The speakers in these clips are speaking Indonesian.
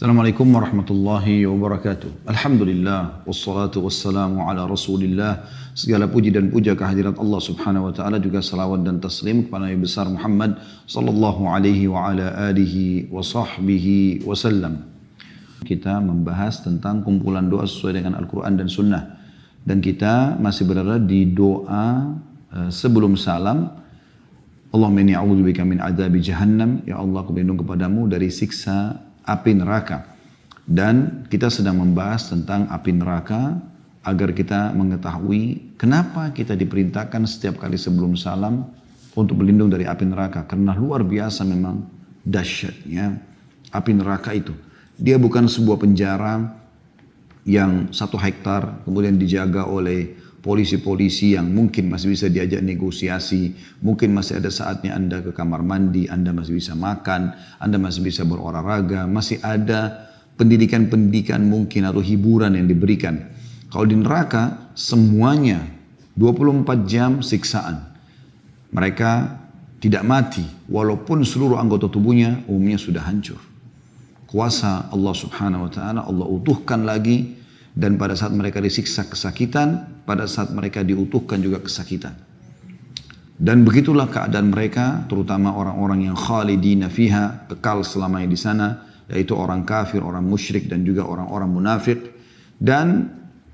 Assalamualaikum warahmatullahi wabarakatuh. Alhamdulillah, wassalatu wassalamu ala rasulillah. Segala puji dan puja kehadirat Allah subhanahu wa ta'ala, juga salawat dan taslim kepada Nabi besar Muhammad sallallahu alaihi wa ala alihi wa sahbihi wasallam. Kita membahas tentang kumpulan doa sesuai dengan Al-Quran dan Sunnah. Dan kita masih berada di doa sebelum salam. Allahumma inni a'udzubika min adzabi jahannam. Ya Allah, aku berlindung kepadamu dari siksa api neraka. Dan kita sedang membahas tentang api neraka agar kita mengetahui kenapa kita diperintahkan setiap kali sebelum salam untuk berlindung dari api neraka. Karena luar biasa memang dahsyatnya api neraka itu. Dia bukan sebuah penjara yang 1 hektar kemudian dijaga oleh polisi-polisi yang mungkin masih bisa diajak negosiasi, mungkin masih ada saatnya Anda ke kamar mandi, Anda masih bisa makan, Anda masih bisa berolahraga, masih ada pendidikan-pendidikan mungkin atau hiburan yang diberikan. Kalau di neraka semuanya 24 jam siksaan. Mereka tidak mati walaupun seluruh anggota tubuhnya umumnya sudah hancur. Kuasa Allah subhanahu wa ta'ala Allah utuhkan lagi. Dan pada saat mereka disiksa kesakitan, pada saat mereka diutuhkan juga kesakitan. Dan begitulah keadaan mereka, terutama orang-orang yang khalidina fiha, kekal selamanya di sana, yaitu orang kafir, orang musyrik, dan juga orang-orang munafik. Dan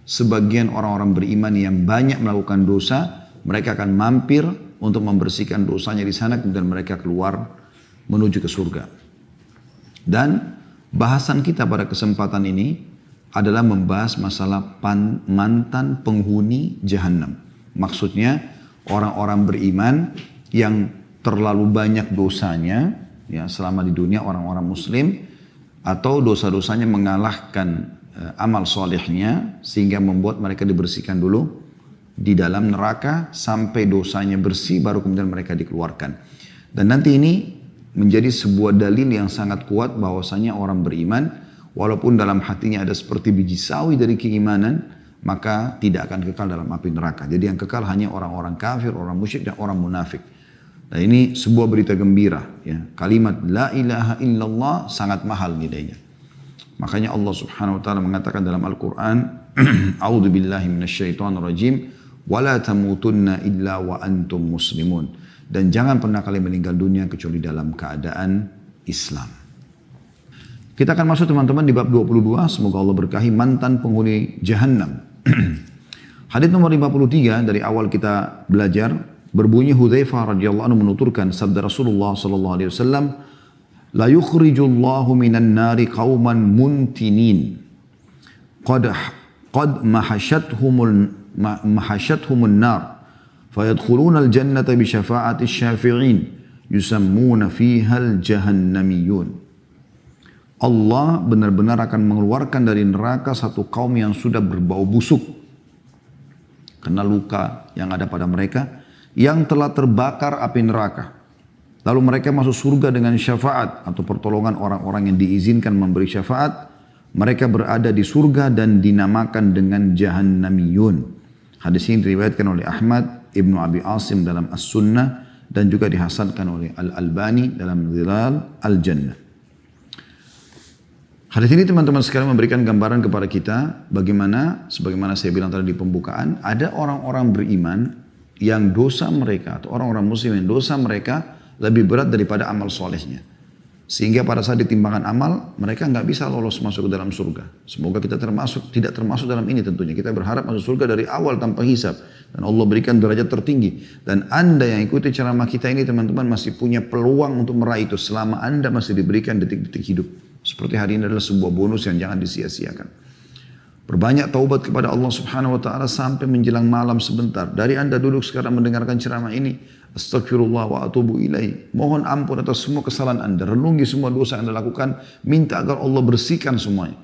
sebagian orang-orang beriman yang banyak melakukan dosa, mereka akan mampir untuk membersihkan dosanya di sana, kemudian mereka keluar menuju ke surga. Dan bahasan kita pada kesempatan ini adalah membahas masalah mantan penghuni jahannam. Maksudnya orang-orang beriman yang terlalu banyak dosanya ya selama di dunia, orang-orang muslim, atau dosa-dosanya mengalahkan amal solehnya sehingga membuat mereka dibersihkan dulu di dalam neraka sampai dosanya bersih baru kemudian mereka dikeluarkan. Dan nanti ini menjadi sebuah dalil yang sangat kuat bahwasanya orang beriman walaupun dalam hatinya ada seperti biji sawi dari keimanan, maka tidak akan kekal dalam api neraka. Jadi yang kekal hanya orang-orang kafir, orang musyrik, dan orang munafik. Nah ini sebuah berita gembira. Ya. Kalimat la ilaha illallah sangat mahal nilainya. Makanya Allah subhanahu wa ta'ala mengatakan dalam Al-Quran, A'udhu billahi minasyaitonir rajim, wa la tamutunna illa wa antum muslimun. Dan jangan pernah kalian meninggal dunia kecuali dalam keadaan Islam. Kita akan masuk teman-teman di bab 22, semoga Allah berkahi mantan penghuni jahannam. Hadits nomor 53 dari awal kita belajar berbunyi Hudzaifah radhiyallahu anhu menuturkan sabda Rasulullah sallallahu alaihi wasallam, la yukhrijullahu minan nari qauman muntinin qad mahashathumun nar fayadkhuluna al-jannata bi syafa'ati syafi'in yusammuna fiha al-jahannamiyun. Allah benar-benar akan mengeluarkan dari neraka satu kaum yang sudah berbau busuk karena luka yang ada pada mereka yang telah terbakar api neraka. Lalu mereka masuk surga dengan syafaat atau pertolongan orang-orang yang diizinkan memberi syafaat. Mereka berada di surga dan dinamakan dengan jahannamiyun. Hadis ini diriwayatkan oleh Ahmad, Ibnu Abi Asim dalam As-Sunnah dan juga dihasankan oleh Al-Albani dalam Dhilal Al-Jannah. Hadis ini teman-teman sekalian memberikan gambaran kepada kita bagaimana, sebagaimana saya bilang tadi di pembukaan, ada orang-orang beriman yang dosa mereka atau orang-orang muslim yang dosa mereka lebih berat daripada amal solehnya. Sehingga pada saat ditimbangan amal, mereka nggak bisa lolos masuk ke dalam surga. Semoga kita tidak termasuk dalam ini tentunya. Kita berharap masuk surga dari awal tanpa hisab. Dan Allah berikan derajat tertinggi. Dan Anda yang ikuti ceramah kita ini teman-teman masih punya peluang untuk meraih itu selama Anda masih diberikan detik-detik hidup. Seperti hari ini adalah sebuah bonus yang jangan disia-siakan. Berbanyak taubat kepada Allah subhanahu wa ta'ala sampai menjelang malam sebentar. Dari Anda duduk sekarang mendengarkan ceramah ini. Astagfirullah wa atubu ilaih. Mohon ampun atas semua kesalahan Anda. Renungi semua dosa yang Anda lakukan. Minta agar Allah bersihkan semuanya.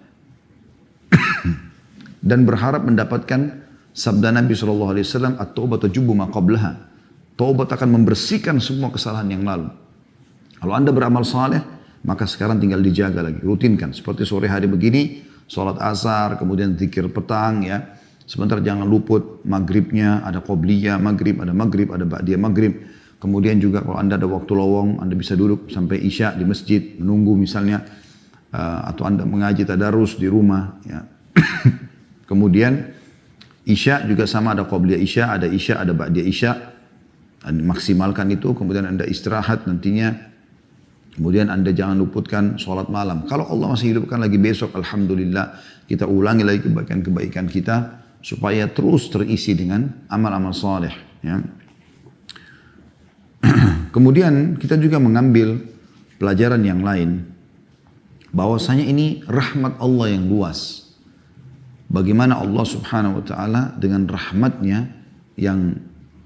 Dan berharap mendapatkan sabda Nabi SAW. At-taubat tajubu ma qablaha. Taubat akan membersihkan semua kesalahan yang lalu. Kalau Anda beramal saleh, maka sekarang tinggal dijaga lagi, rutinkan. Seperti sore hari begini, sholat asar, kemudian zikir petang ya. Sebentar jangan luput maghribnya, ada qobliyah maghrib, ada ba'diyah maghrib. Kemudian juga kalau Anda ada waktu lowong, Anda bisa duduk sampai isya di masjid, menunggu misalnya atau Anda mengaji tadarus di rumah. Ya. Kemudian Isya juga sama, ada Qobliyah Isya, ada Ba'diyah Isya. Maksimalkan itu, kemudian Anda istirahat nantinya. Kemudian Anda jangan luputkan sholat malam. Kalau Allah masih hidupkan lagi besok, Alhamdulillah, kita ulangi lagi kebaikan-kebaikan kita, supaya terus terisi dengan amal-amal saleh. Ya. Kemudian kita juga mengambil pelajaran yang lain, bahwasanya ini rahmat Allah yang luas. Bagaimana Allah subhanahu wa ta'ala dengan rahmatnya yang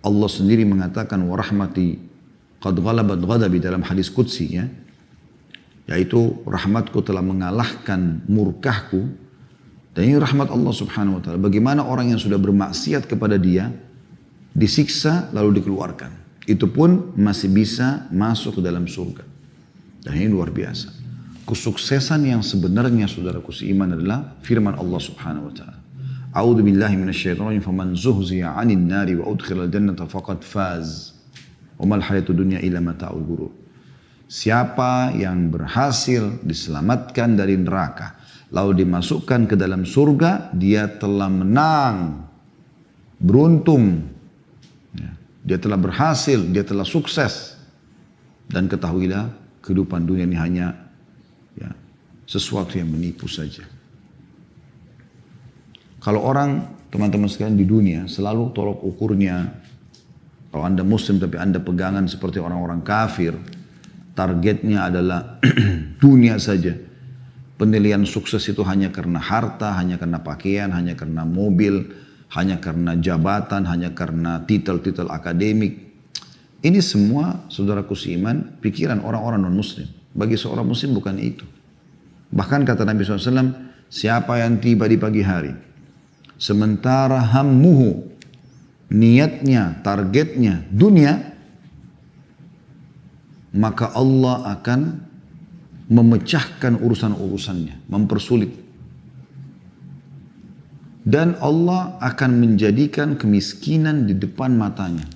Allah sendiri mengatakan wa rahmati qad ghalabat ghadabi dalam hadis qudsi, ya, yaitu rahmatku telah mengalahkan murkahku. Dan ini rahmat Allah subhanahu wa ta'ala. Bagaimana orang yang sudah bermaksiat kepada dia disiksa lalu dikeluarkan, itu pun masih bisa masuk ke dalam surga. Dan ini luar biasa. Kesuksesan yang sebenarnya, saudaraku seiman, adalah firman Allah subhanahu wa ta'ala. A'udhu billahi minasyaitonir rajim, faman zuhziya 'anil nari wa udkhilal jannata faqad faz. Wa mal hayatud dunya illa mata'ul ghurur. Siapa yang berhasil diselamatkan dari neraka lalu dimasukkan ke dalam surga, dia telah menang, beruntung. Dia telah berhasil, dia telah sukses. Dan ketahuilah, kehidupan dunia ini hanya sesuatu yang menipu saja. Kalau orang, teman-teman sekalian, di dunia selalu tolok ukurnya, kalau Anda muslim tapi Anda pegangan seperti orang-orang kafir, targetnya adalah dunia saja. Penilaian sukses itu hanya karena harta, hanya karena pakaian, hanya karena mobil, hanya karena jabatan, hanya karena titel-titel akademik. Ini semua, saudaraku seiman, pikiran orang-orang non-muslim. Bagi seorang muslim bukan itu. Bahkan kata Nabi SAW, siapa yang tiba di pagi hari, sementara hammuhu, niatnya, targetnya dunia, maka Allah akan memecahkan urusan-urusannya, mempersulit. Dan Allah akan menjadikan kemiskinan di depan matanya.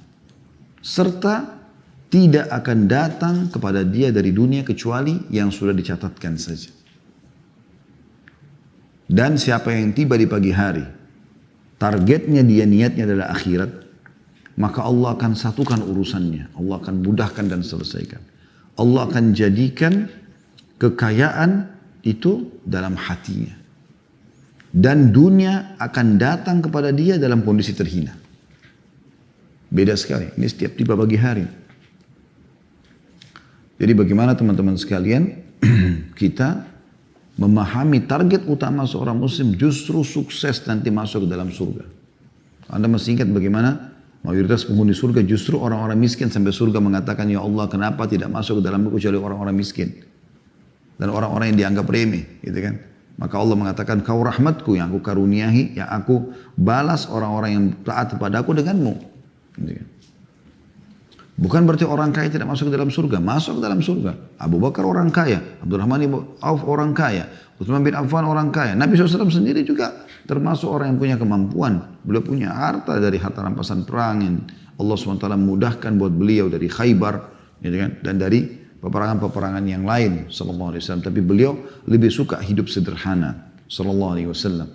Serta tidak akan datang kepada dia dari dunia kecuali yang sudah dicatatkan saja. Dan siapa yang tiba di pagi hari, targetnya dia, niatnya adalah akhirat, maka Allah akan satukan urusannya. Allah akan mudahkan dan selesaikan. Allah akan jadikan kekayaan itu dalam hatinya. Dan dunia akan datang kepada dia dalam kondisi terhina. Beda sekali. Ini setiap tiba pagi hari. Jadi bagaimana teman-teman sekalian kita memahami target utama seorang muslim justru sukses nanti masuk ke dalam surga. Anda masih ingat bagaimana mayoritas penghuni surga justru orang-orang miskin, sampai surga mengatakan, ya Allah, kenapa tidak masuk ke dalam kecuali orang-orang miskin dan orang-orang yang dianggap remeh, gitu kan? Maka Allah mengatakan, kau rahmatku yang aku karuniahi, yang aku balas orang-orang yang taat kepadaku denganmu. Gitu kan? Bukan berarti orang kaya tidak masuk ke dalam surga. Masuk ke dalam surga. Abu Bakar orang kaya. Abdurrahman bin Auf orang kaya. Utsman bin Affan orang kaya. Nabi SAW sendiri juga termasuk orang yang punya kemampuan. Beliau punya harta dari harta rampasan perang yang Allah SWT mudahkan buat beliau dari Khaybar, gitu kan? Dan dari peperangan-peperangan yang lain sallallahu alaihi wasallam. Tapi beliau lebih suka hidup sederhana sallallahu alaihi wasallam.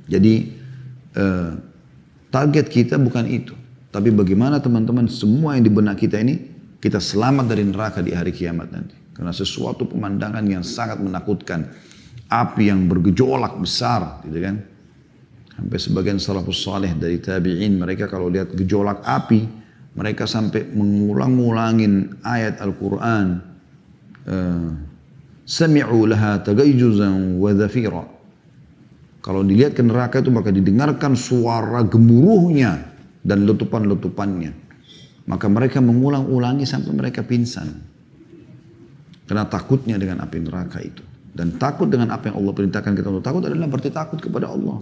Jadi target kita bukan itu. Tapi bagaimana teman-teman semua yang di benak kita ini, kita selamat dari neraka di hari kiamat nanti. Karena sesuatu pemandangan yang sangat menakutkan. Api yang bergejolak besar, gitu kan. Sampai sebagian salafus saleh dari tabi'in, mereka kalau lihat gejolak api, mereka sampai mengulang-ulangin ayat Al-Quran. Sami'u laha tagayjuzan wa dhafira. Kalau dilihat ke neraka itu maka didengarkan suara gemuruhnya dan letupan-letupannya. Maka mereka mengulang-ulangi sampai mereka pingsan. Karena takutnya dengan api neraka itu. Dan takut dengan apa yang Allah perintahkan kita untuk takut adalah berarti takut kepada Allah.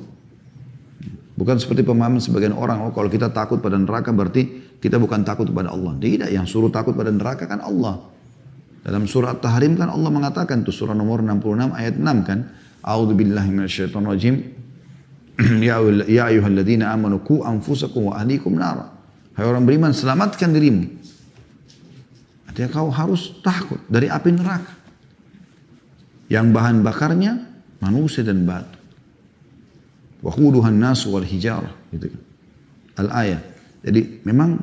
Bukan seperti pemahaman sebagian orang, oh kalau kita takut pada neraka berarti kita bukan takut kepada Allah. Tidak, yang suruh takut pada neraka kan Allah. Dalam surah At-Tahrim kan Allah mengatakan, itu surah nomor 66 ayat 6 kan. A'udzubillahi minasyaitonirrajim. Ya ayyuhalladzina amanu qu anfusakum wa ahlikum nara. Hai orang beriman, selamatkan dirimu. Artinya kau harus takut dari api neraka. Yang bahan bakarnya manusia dan batu. Waquduhan nasu wal hijarah. Gitu kan. Al-ayah. Jadi memang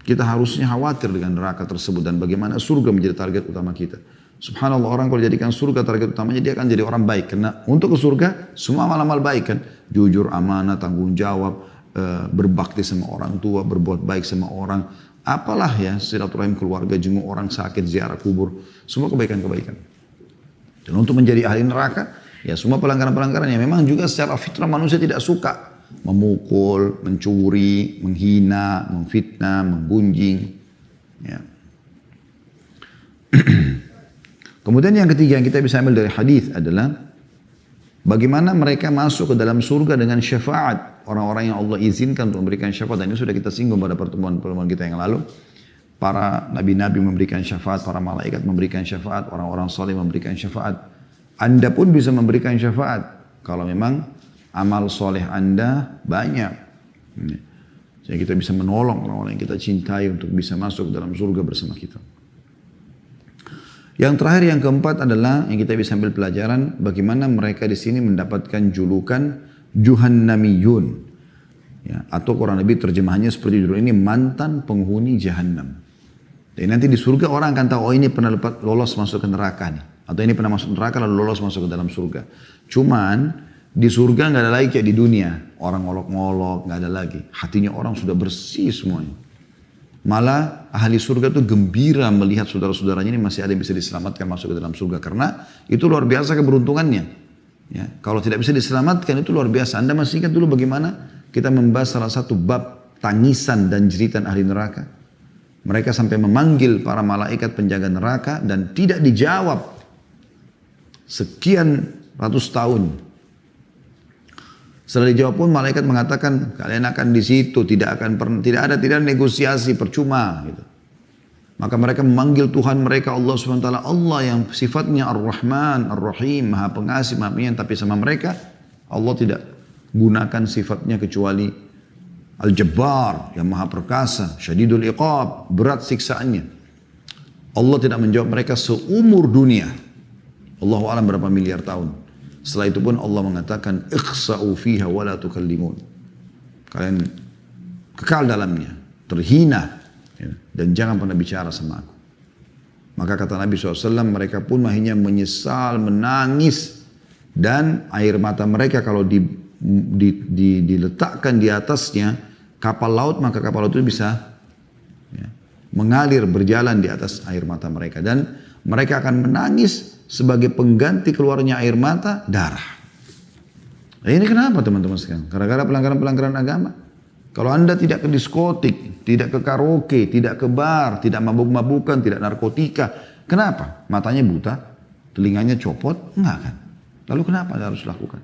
kita harusnya khawatir dengan neraka tersebut dan bagaimana surga menjadi target utama kita. Subhanallah, orang kalau jadikan surga target utamanya, dia akan jadi orang baik. Karena untuk ke surga semua amal-amal baik kan. Jujur, amanah, tanggung jawab, berbakti sama orang tua, berbuat baik sama orang. Apalah ya, silaturahim keluarga, jenguk orang sakit, ziarah kubur. Semua kebaikan-kebaikan. Dan untuk menjadi ahli neraka, ya semua pelanggaran-pelanggaran yang memang juga secara fitrah manusia tidak suka. Memukul, mencuri, menghina, memfitnah, menggunjing. Ya. Kemudian yang ketiga yang kita bisa ambil dari hadis adalah bagaimana mereka masuk ke dalam surga dengan syafaat. Orang-orang yang Allah izinkan untuk memberikan syafaat. Dan ini sudah kita singgung pada pertemuan-pertemuan kita yang lalu. Para nabi-nabi memberikan syafaat, para malaikat memberikan syafaat, orang-orang saleh memberikan syafaat. Anda pun bisa memberikan syafaat kalau memang amal soleh Anda banyak. Jadi kita bisa menolong orang-orang yang kita cintai untuk bisa masuk dalam surga bersama kita. Yang terakhir, yang keempat adalah yang kita bisa ambil pelajaran bagaimana mereka di sini mendapatkan julukan Juhannamiyun. Ya, atau kurang lebih terjemahannya seperti judul ini, mantan penghuni Jahannam. Dan nanti di surga orang akan tahu, oh ini pernah lolos masuk ke neraka nih. Atau ini pernah masuk neraka lalu lolos masuk ke dalam surga. Cuman di surga nggak ada lagi kayak di dunia. Orang ngolok-ngolok, nggak ada lagi. Hatinya orang sudah bersih semuanya. Malah ahli surga itu gembira melihat saudara-saudaranya ini masih ada yang bisa diselamatkan masuk ke dalam surga. Karena itu luar biasa keberuntungannya. Ya, kalau tidak bisa diselamatkan itu luar biasa. Anda masih ingat dulu bagaimana kita membahas salah satu bab tangisan dan jeritan ahli neraka. Mereka sampai memanggil para malaikat penjaga neraka dan tidak dijawab. Sekian ratus tahun. Setelah dijawab pun malaikat mengatakan kalian akan di situ, tidak ada negosiasi, percuma gitu. Maka mereka memanggil Tuhan mereka Allah SWT, Allah yang sifatnya Ar-Rahman, Ar-Rahim, Maha Pengasih, Maha Penyayang, tapi sama mereka Allah tidak gunakan sifatnya kecuali Al-Jabbar yang Maha Perkasa, Syadidul Iqab, berat siksaannya. Allah tidak menjawab mereka seumur dunia. Allahu a'lam berapa miliar tahun. Setelah itu pun Allah mengatakan ikhsa'u fiha wa la tukallimun. Kalian kekal dalamnya, terhina ya, dan jangan pernah bicara sama aku. Maka kata Nabi SAW, mereka pun akhirnya menyesal, menangis, dan air mata mereka kalau diletakkan di atasnya kapal laut, maka kapal laut itu bisa ya, mengalir, berjalan di atas air mata mereka, dan mereka akan menangis sebagai pengganti keluarnya air mata, darah. Nah, ini kenapa teman-teman sekalian? Gara-gara pelanggaran-pelanggaran agama. Kalau Anda tidak ke diskotik, tidak ke karaoke, tidak ke bar, tidak mabuk-mabukan, tidak narkotika. Kenapa? Matanya buta, telinganya copot? Enggak kan? Lalu kenapa Anda harus lakukan?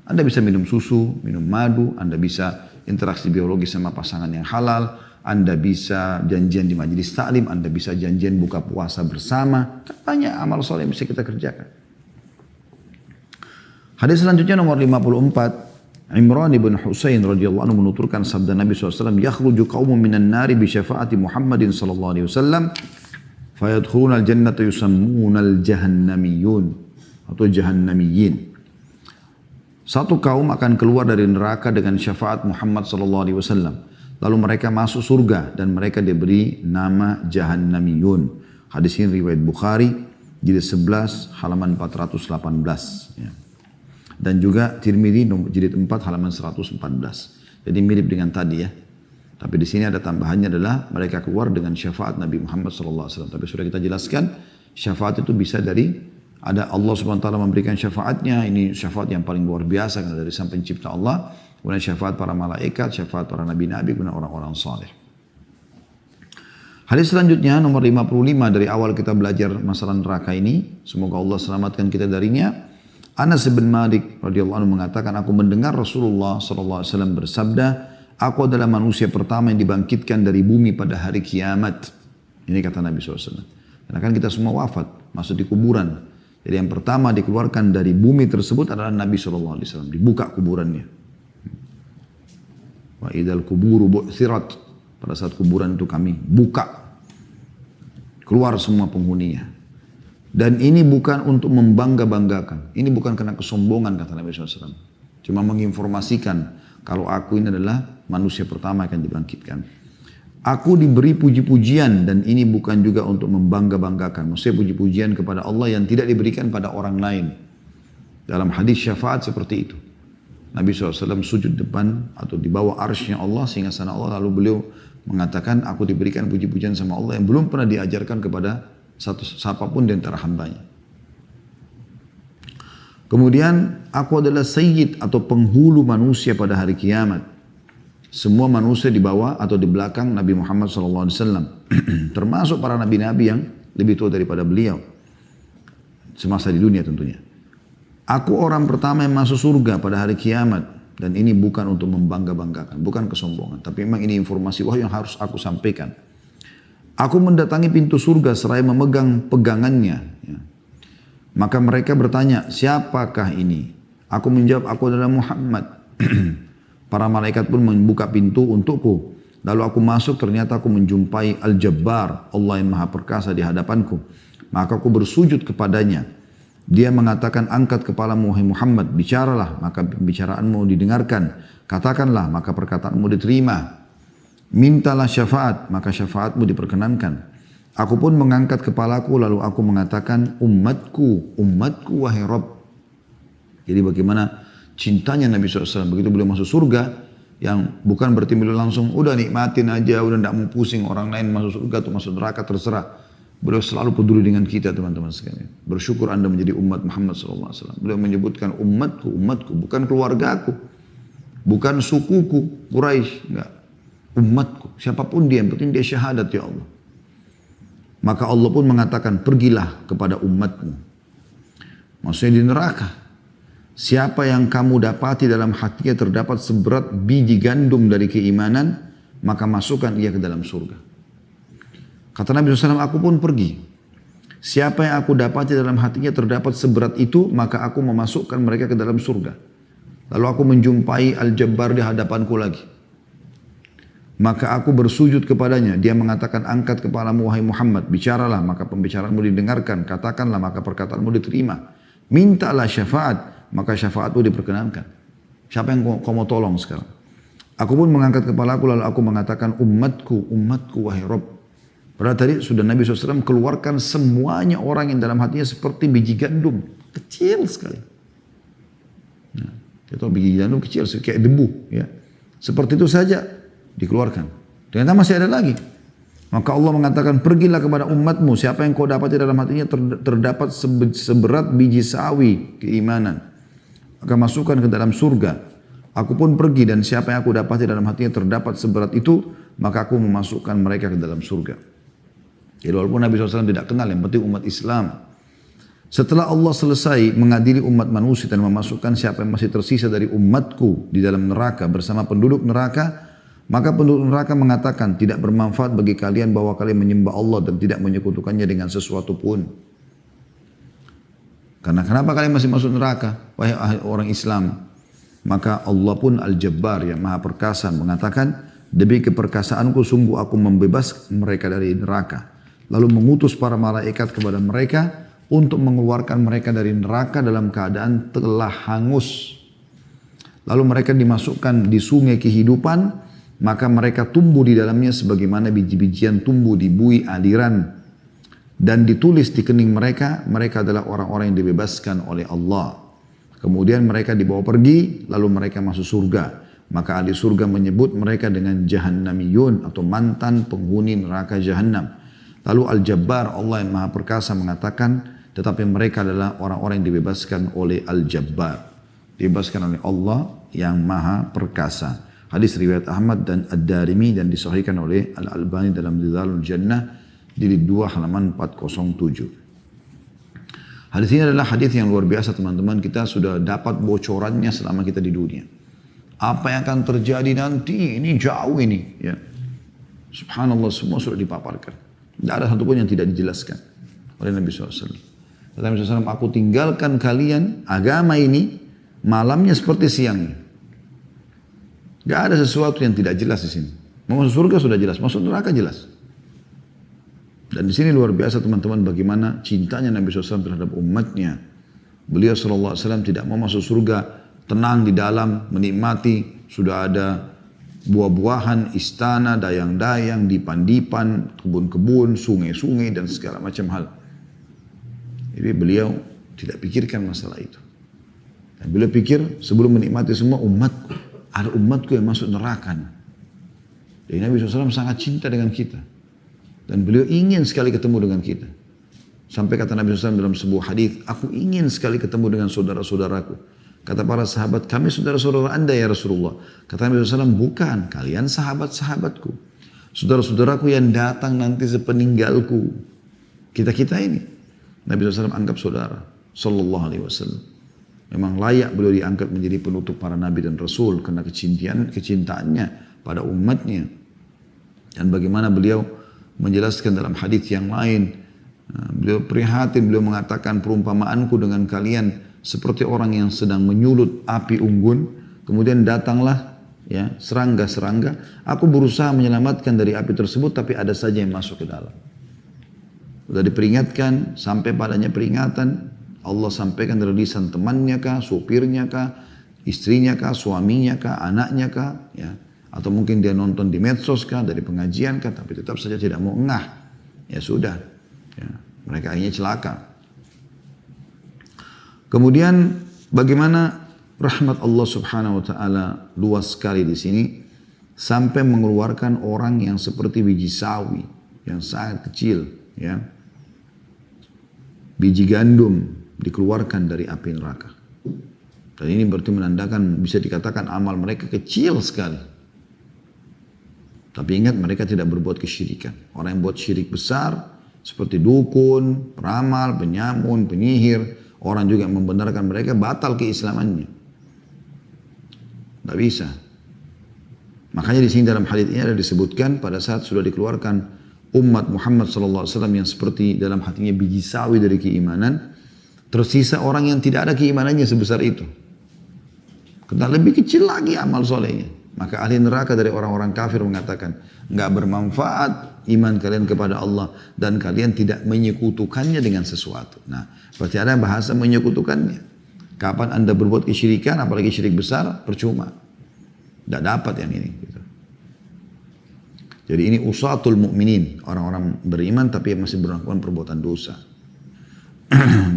Anda bisa minum susu, minum madu, Anda bisa interaksi biologi sama pasangan yang halal, Anda bisa janjian di majelis taklim, Anda bisa janjian buka puasa bersama. Kan banyak amal soleh yang bisa kita kerjakan. Hadis selanjutnya nomor 54. Imran ibn Husain radhiyallahu anhu menuturkan sabda Nabi SAW, yakhruju qaumun minan nari bi syafaati Muhammadin sallallahu alaihi wasallam fayadkhuluna al-jannata yusammuna al-jahannamiyun atau jahannamiyin. Satu kaum akan keluar dari neraka dengan syafaat Muhammad sallallahu alaihi wasallam. Lalu mereka masuk surga dan mereka diberi nama Jahannamiyun. Hadis ini riwayat Bukhari, jilid 11 halaman 418. Ya. Dan juga Tirmidzi jilid 4 halaman 114. Jadi mirip dengan tadi ya. Tapi di sini ada tambahannya adalah mereka keluar dengan syafaat Nabi Muhammad SAW. Tapi sudah kita jelaskan syafaat itu bisa dari ada Allah SWT memberikan syafaatnya. Ini syafaat yang paling luar biasa karena dari sang pencipta Allah. Kemudian syafaat para malaikat, syafaat para nabi-nabi, kemudian orang-orang saleh. Hadis selanjutnya nomor 55 dari awal kita belajar masalah neraka ini. Semoga Allah selamatkan kita darinya. Anas bin Malik radhiyallahu anhu mengatakan, aku mendengar Rasulullah SAW bersabda, aku adalah manusia pertama yang dibangkitkan dari bumi pada hari kiamat. Ini kata Nabi SAW. Karena kan kita semua wafat, masuk di kuburan. Jadi yang pertama dikeluarkan dari bumi tersebut adalah Nabi SAW. Dibuka kuburannya. Wa idal kuburu bu'thirat. Pada saat kuburan itu kami buka. Keluar semua penghuninya. Dan ini bukan untuk membangga-banggakan. Ini bukan karena kesombongan kata Nabi SAW. Cuma menginformasikan kalau aku ini adalah manusia pertama yang akan dibangkitkan. Aku diberi puji-pujian dan ini bukan juga untuk membangga-banggakan. Maksudnya puji-pujian kepada Allah yang tidak diberikan pada orang lain. Dalam hadis syafaat seperti itu. Nabi SAW sujud depan atau di bawah arsy-Nya Allah, singgasana Allah, lalu beliau mengatakan, aku diberikan puji-pujian sama Allah yang belum pernah diajarkan kepada siapapun di antara hambanya. Kemudian, aku adalah sayyid atau penghulu manusia pada hari kiamat. Semua manusia di bawah atau di belakang Nabi Muhammad SAW. Termasuk para nabi-nabi yang lebih tua daripada beliau. Semasa di dunia tentunya. Aku orang pertama yang masuk surga pada hari kiamat. Dan ini bukan untuk membangga-banggakan, bukan kesombongan. Tapi memang ini informasi wahyu yang harus aku sampaikan. Aku mendatangi pintu surga seraya memegang pegangannya. Ya. Maka mereka bertanya, siapakah ini? Aku menjawab, aku adalah Muhammad. Para malaikat pun membuka pintu untukku. Lalu aku masuk, ternyata aku menjumpai Al-Jabbar, Allah yang maha perkasa di hadapanku. Maka aku bersujud kepadanya. Dia mengatakan, angkat kepalamu wahai Muhammad, bicaralah, maka pembicaraanmu didengarkan. Katakanlah, maka perkataanmu diterima. Mintalah syafaat, maka syafaatmu diperkenankan. Aku pun mengangkat kepalaku, lalu aku mengatakan, umatku, umatku wahai Rabb. Jadi bagaimana cintanya Nabi SAW, begitu beliau masuk surga, yang bukan berarti beliau langsung, udah nikmatin aja, udah tidak mau pusing orang lain masuk surga atau masuk neraka, terserah. Beliau selalu peduli dengan kita teman-teman sekalian. Bersyukur Anda menjadi umat Muhammad SAW. Beliau menyebutkan umatku, umatku. Bukan keluargaku. Bukan sukuku, Quraisy. Enggak. Umatku. Siapapun dia, yang penting dia syahadat ya Allah. Maka Allah pun mengatakan, pergilah kepada umatmu. Maksudnya di neraka. Siapa yang kamu dapati dalam hatinya terdapat seberat biji gandum dari keimanan, maka masukkan ia ke dalam surga. Kata Nabi SAW, aku pun pergi. Siapa yang aku dapati dalam hatinya terdapat seberat itu, maka aku memasukkan mereka ke dalam surga. Lalu aku menjumpai Al-Jabbar di hadapanku lagi. Maka aku bersujud kepadanya. Dia mengatakan, angkat kepalamu wahai Muhammad, bicaralah, maka pembicaraanmu didengarkan. Katakanlah, maka perkataanmu diterima. Mintalah syafaat, maka syafaatmu diperkenankan. Siapa yang kau mau tolong sekarang? Aku pun mengangkat kepalaku, lalu aku mengatakan, umatku, umatku wahai Rabb. Padahal tadi sudah Nabi SAW keluarkan semuanya orang yang dalam hatinya seperti biji gandum. Kecil sekali. Nah, itu biji gandum kecil, kayak debu. Ya. Seperti itu saja dikeluarkan. Ternyata masih ada lagi. Maka Allah mengatakan, pergilah kepada umatmu. Siapa yang kau dapati dalam hatinya terdapat seberat biji sawi keimanan. Maka masukkan ke dalam surga. Aku pun pergi dan siapa yang aku dapati dalam hatinya terdapat seberat itu, maka aku memasukkan mereka ke dalam surga. Jadi walaupun Nabi SAW tidak kenal, yang penting umat Islam. Setelah Allah selesai mengadili umat manusia dan memasukkan siapa yang masih tersisa dari umatku di dalam neraka bersama penduduk neraka, maka penduduk neraka mengatakan, tidak bermanfaat bagi kalian bahwa kalian menyembah Allah dan tidak menyekutukannya dengan sesuatu pun. Karena kenapa kalian masih masuk neraka, wahai orang Islam? Maka Allah pun Al-Jabbar yang maha perkasa mengatakan, demi keperkasaanku sungguh aku membebaskan mereka dari neraka. Lalu mengutus para malaikat kepada mereka untuk mengeluarkan mereka dari neraka dalam keadaan telah hangus. Lalu mereka dimasukkan di sungai kehidupan, maka mereka tumbuh di dalamnya sebagaimana biji-bijian tumbuh di bui aliran. Dan ditulis di kening mereka, mereka adalah orang-orang yang dibebaskan oleh Allah. Kemudian mereka dibawa pergi, lalu mereka masuk surga. Maka ahli surga menyebut mereka dengan jahannamiyun atau mantan penghuni neraka jahannam. Lalu Al-Jabbar, Allah yang maha perkasa mengatakan, tetapi mereka adalah orang-orang yang dibebaskan oleh Al-Jabbar. Dibebaskan oleh Allah yang maha perkasa. Hadis riwayat Ahmad dan Ad-Darimi dan disahihkan oleh Al-Albani dalam Dzalul Jannah jilid 2 halaman 407. Hadis ini adalah hadis yang luar biasa teman-teman. Kita sudah dapat bocorannya selama kita di dunia. Apa yang akan terjadi nanti, ini jauh ini. Ya. Subhanallah, semua sudah dipaparkan. Tidak ada satupun yang tidak dijelaskan oleh Nabi SAW. Nabi SAW, aku tinggalkan kalian agama ini malamnya seperti siangnya. Tidak ada sesuatu yang tidak jelas di sini. Mau masuk surga sudah jelas, masuk neraka jelas. Dan di sini luar biasa teman-teman bagaimana cintanya Nabi SAW terhadap umatnya. Beliau SAW tidak mau masuk surga, tenang di dalam, menikmati, sudah ada buah-buahan, istana, dayang-dayang, dipan-dipan, kebun-kebun, sungai-sungai dan segala macam hal. Jadi beliau tidak pikirkan masalah itu. Dan beliau pikir sebelum menikmati semua umatku, ada umatku yang masuk neraka. Jadi Nabi SAW sangat cinta dengan kita. Dan beliau ingin sekali ketemu dengan kita. Sampai kata Nabi SAW dalam sebuah hadis, aku ingin sekali ketemu dengan saudara-saudaraku. Kata para sahabat, kami saudara-saudara anda ya Rasulullah. Kata Nabi SAW, bukan, kalian sahabat-sahabatku. Saudara-saudaraku yang datang nanti sepeninggalku. Kita-kita ini. Nabi SAW anggap saudara. Sallallahu alaihi wasallam. Memang layak beliau diangkat menjadi penutup para nabi dan rasul. Karena kecintaannya pada umatnya. Dan bagaimana beliau menjelaskan dalam hadis yang lain. Beliau prihatin, beliau mengatakan perumpamaanku dengan kalian seperti orang yang sedang menyulut api unggun, kemudian datanglah ya serangga-serangga, aku berusaha menyelamatkan dari api tersebut tapi ada saja yang masuk ke dalam. Sudah diperingatkan, sampai padanya peringatan, Allah sampaikan dari lisan temannya kah, supirnya kah, istrinya kah, suaminya kah, anaknya kah, ya, atau mungkin dia nonton di medsos kah, dari pengajian kah, tapi tetap saja tidak mau engah, ya sudah. Ya, mereka akhirnya celaka. Kemudian bagaimana rahmat Allah Subhanahu wa taala luas sekali di sini sampai mengeluarkan orang yang seperti biji sawi yang sangat kecil, ya. Biji gandum dikeluarkan dari api neraka. Dan ini berarti menandakan bisa dikatakan amal mereka kecil sekali. Tapi ingat mereka tidak berbuat kesyirikan. Orang yang buat syirik besar seperti dukun, peramal, penyamun, penyihir, orang juga membenarkan mereka batal keislamannya. Tidak bisa. Makanya di sini dalam hadits ini ada disebutkan pada saat sudah dikeluarkan umat Muhammad SAW yang seperti dalam hatinya biji sawi dari keimanan, tersisa orang yang tidak ada keimanannya sebesar itu. Karena lebih kecil lagi amal solehnya. Maka ahli neraka dari orang-orang kafir mengatakan, nggak bermanfaat iman kalian kepada Allah dan kalian tidak menyekutukannya dengan sesuatu. Nah, berarti ada bahasa menyekutukannya. Kapan anda berbuat kesyirikan, apalagi syirik besar, percuma. Tidak dapat yang ini. Gitu. Jadi ini usatul mu'minin, orang-orang beriman tapi masih melakukan perbuatan dosa.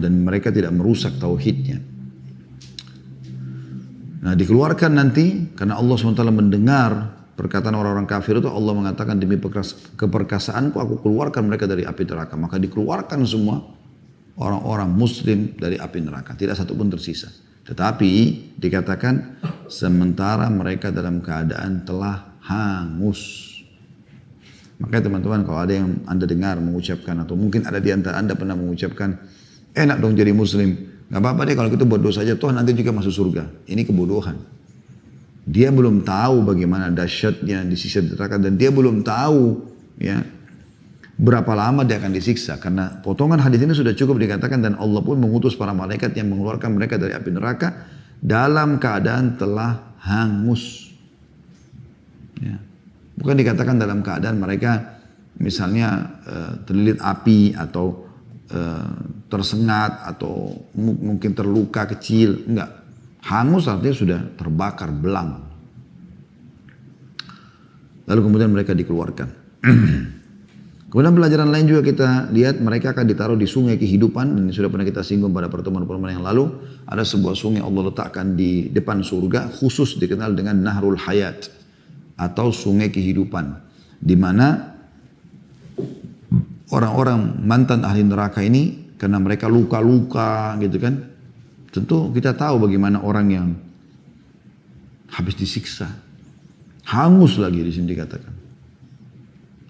Dan mereka tidak merusak tauhidnya. Nah dikeluarkan nanti, karena Allah SWT mendengar perkataan orang-orang kafir itu, Allah mengatakan demi keperkasaanku aku keluarkan mereka dari api neraka. Maka dikeluarkan semua orang-orang muslim dari api neraka. Tidak satu pun tersisa. Tetapi dikatakan sementara mereka dalam keadaan telah hangus. Makanya teman-teman kalau ada yang anda dengar mengucapkan, atau mungkin ada di antara anda pernah mengucapkan, enak dong jadi muslim. Gak apa-apa deh kalau kita buat dosa aja, toh nanti juga masuk surga. Ini kebodohan. Dia belum tahu bagaimana dahsyatnya disiksa di neraka, dan dia belum tahu ya berapa lama dia akan disiksa. Karena potongan hadis ini sudah cukup dikatakan, dan Allah pun mengutus para malaikat yang mengeluarkan mereka dari api neraka dalam keadaan telah hangus. Ya. Bukan dikatakan dalam keadaan mereka misalnya terlilit api atau tersengat atau mungkin terluka kecil, enggak. Hangus artinya sudah terbakar belang. Lalu kemudian mereka dikeluarkan. Kemudian pelajaran lain juga kita lihat, mereka akan ditaruh di sungai kehidupan. Dan sudah pernah kita singgung pada pertemuan-pertemuan yang lalu. Ada sebuah sungai Allah letakkan di depan surga, khusus dikenal dengan Nahrul Hayat atau sungai kehidupan, di mana orang-orang mantan ahli neraka ini, karena mereka luka-luka gitu kan, tentu kita tahu bagaimana orang yang habis disiksa, hangus lagi di sini dikatakan.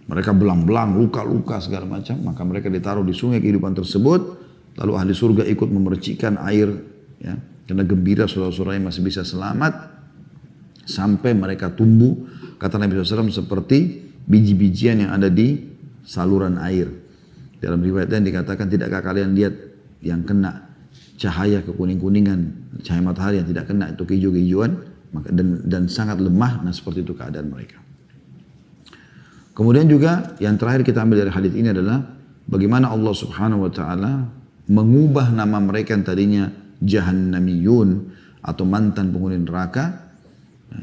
Mereka belang-belang, luka-luka segala macam, maka mereka ditaruh di sungai kehidupan tersebut, lalu ahli surga ikut memercikan air, ya, karena gembira saudara-saudaranya masih bisa selamat, sampai mereka tumbuh, kata Nabi SAW, seperti biji-bijian yang ada di saluran air. Dalam riwayat lain dikatakan, tidakkah kalian lihat yang kena cahaya kekuning-kuningan, cahaya matahari yang tidak kena itu kehijau-hijauan, dan sangat lemah. Nah seperti itu keadaan mereka. Kemudian juga yang terakhir kita ambil dari hadis ini adalah bagaimana Allah Subhanahu wa taala mengubah nama mereka yang tadinya jahannamiyun atau mantan penghuni neraka,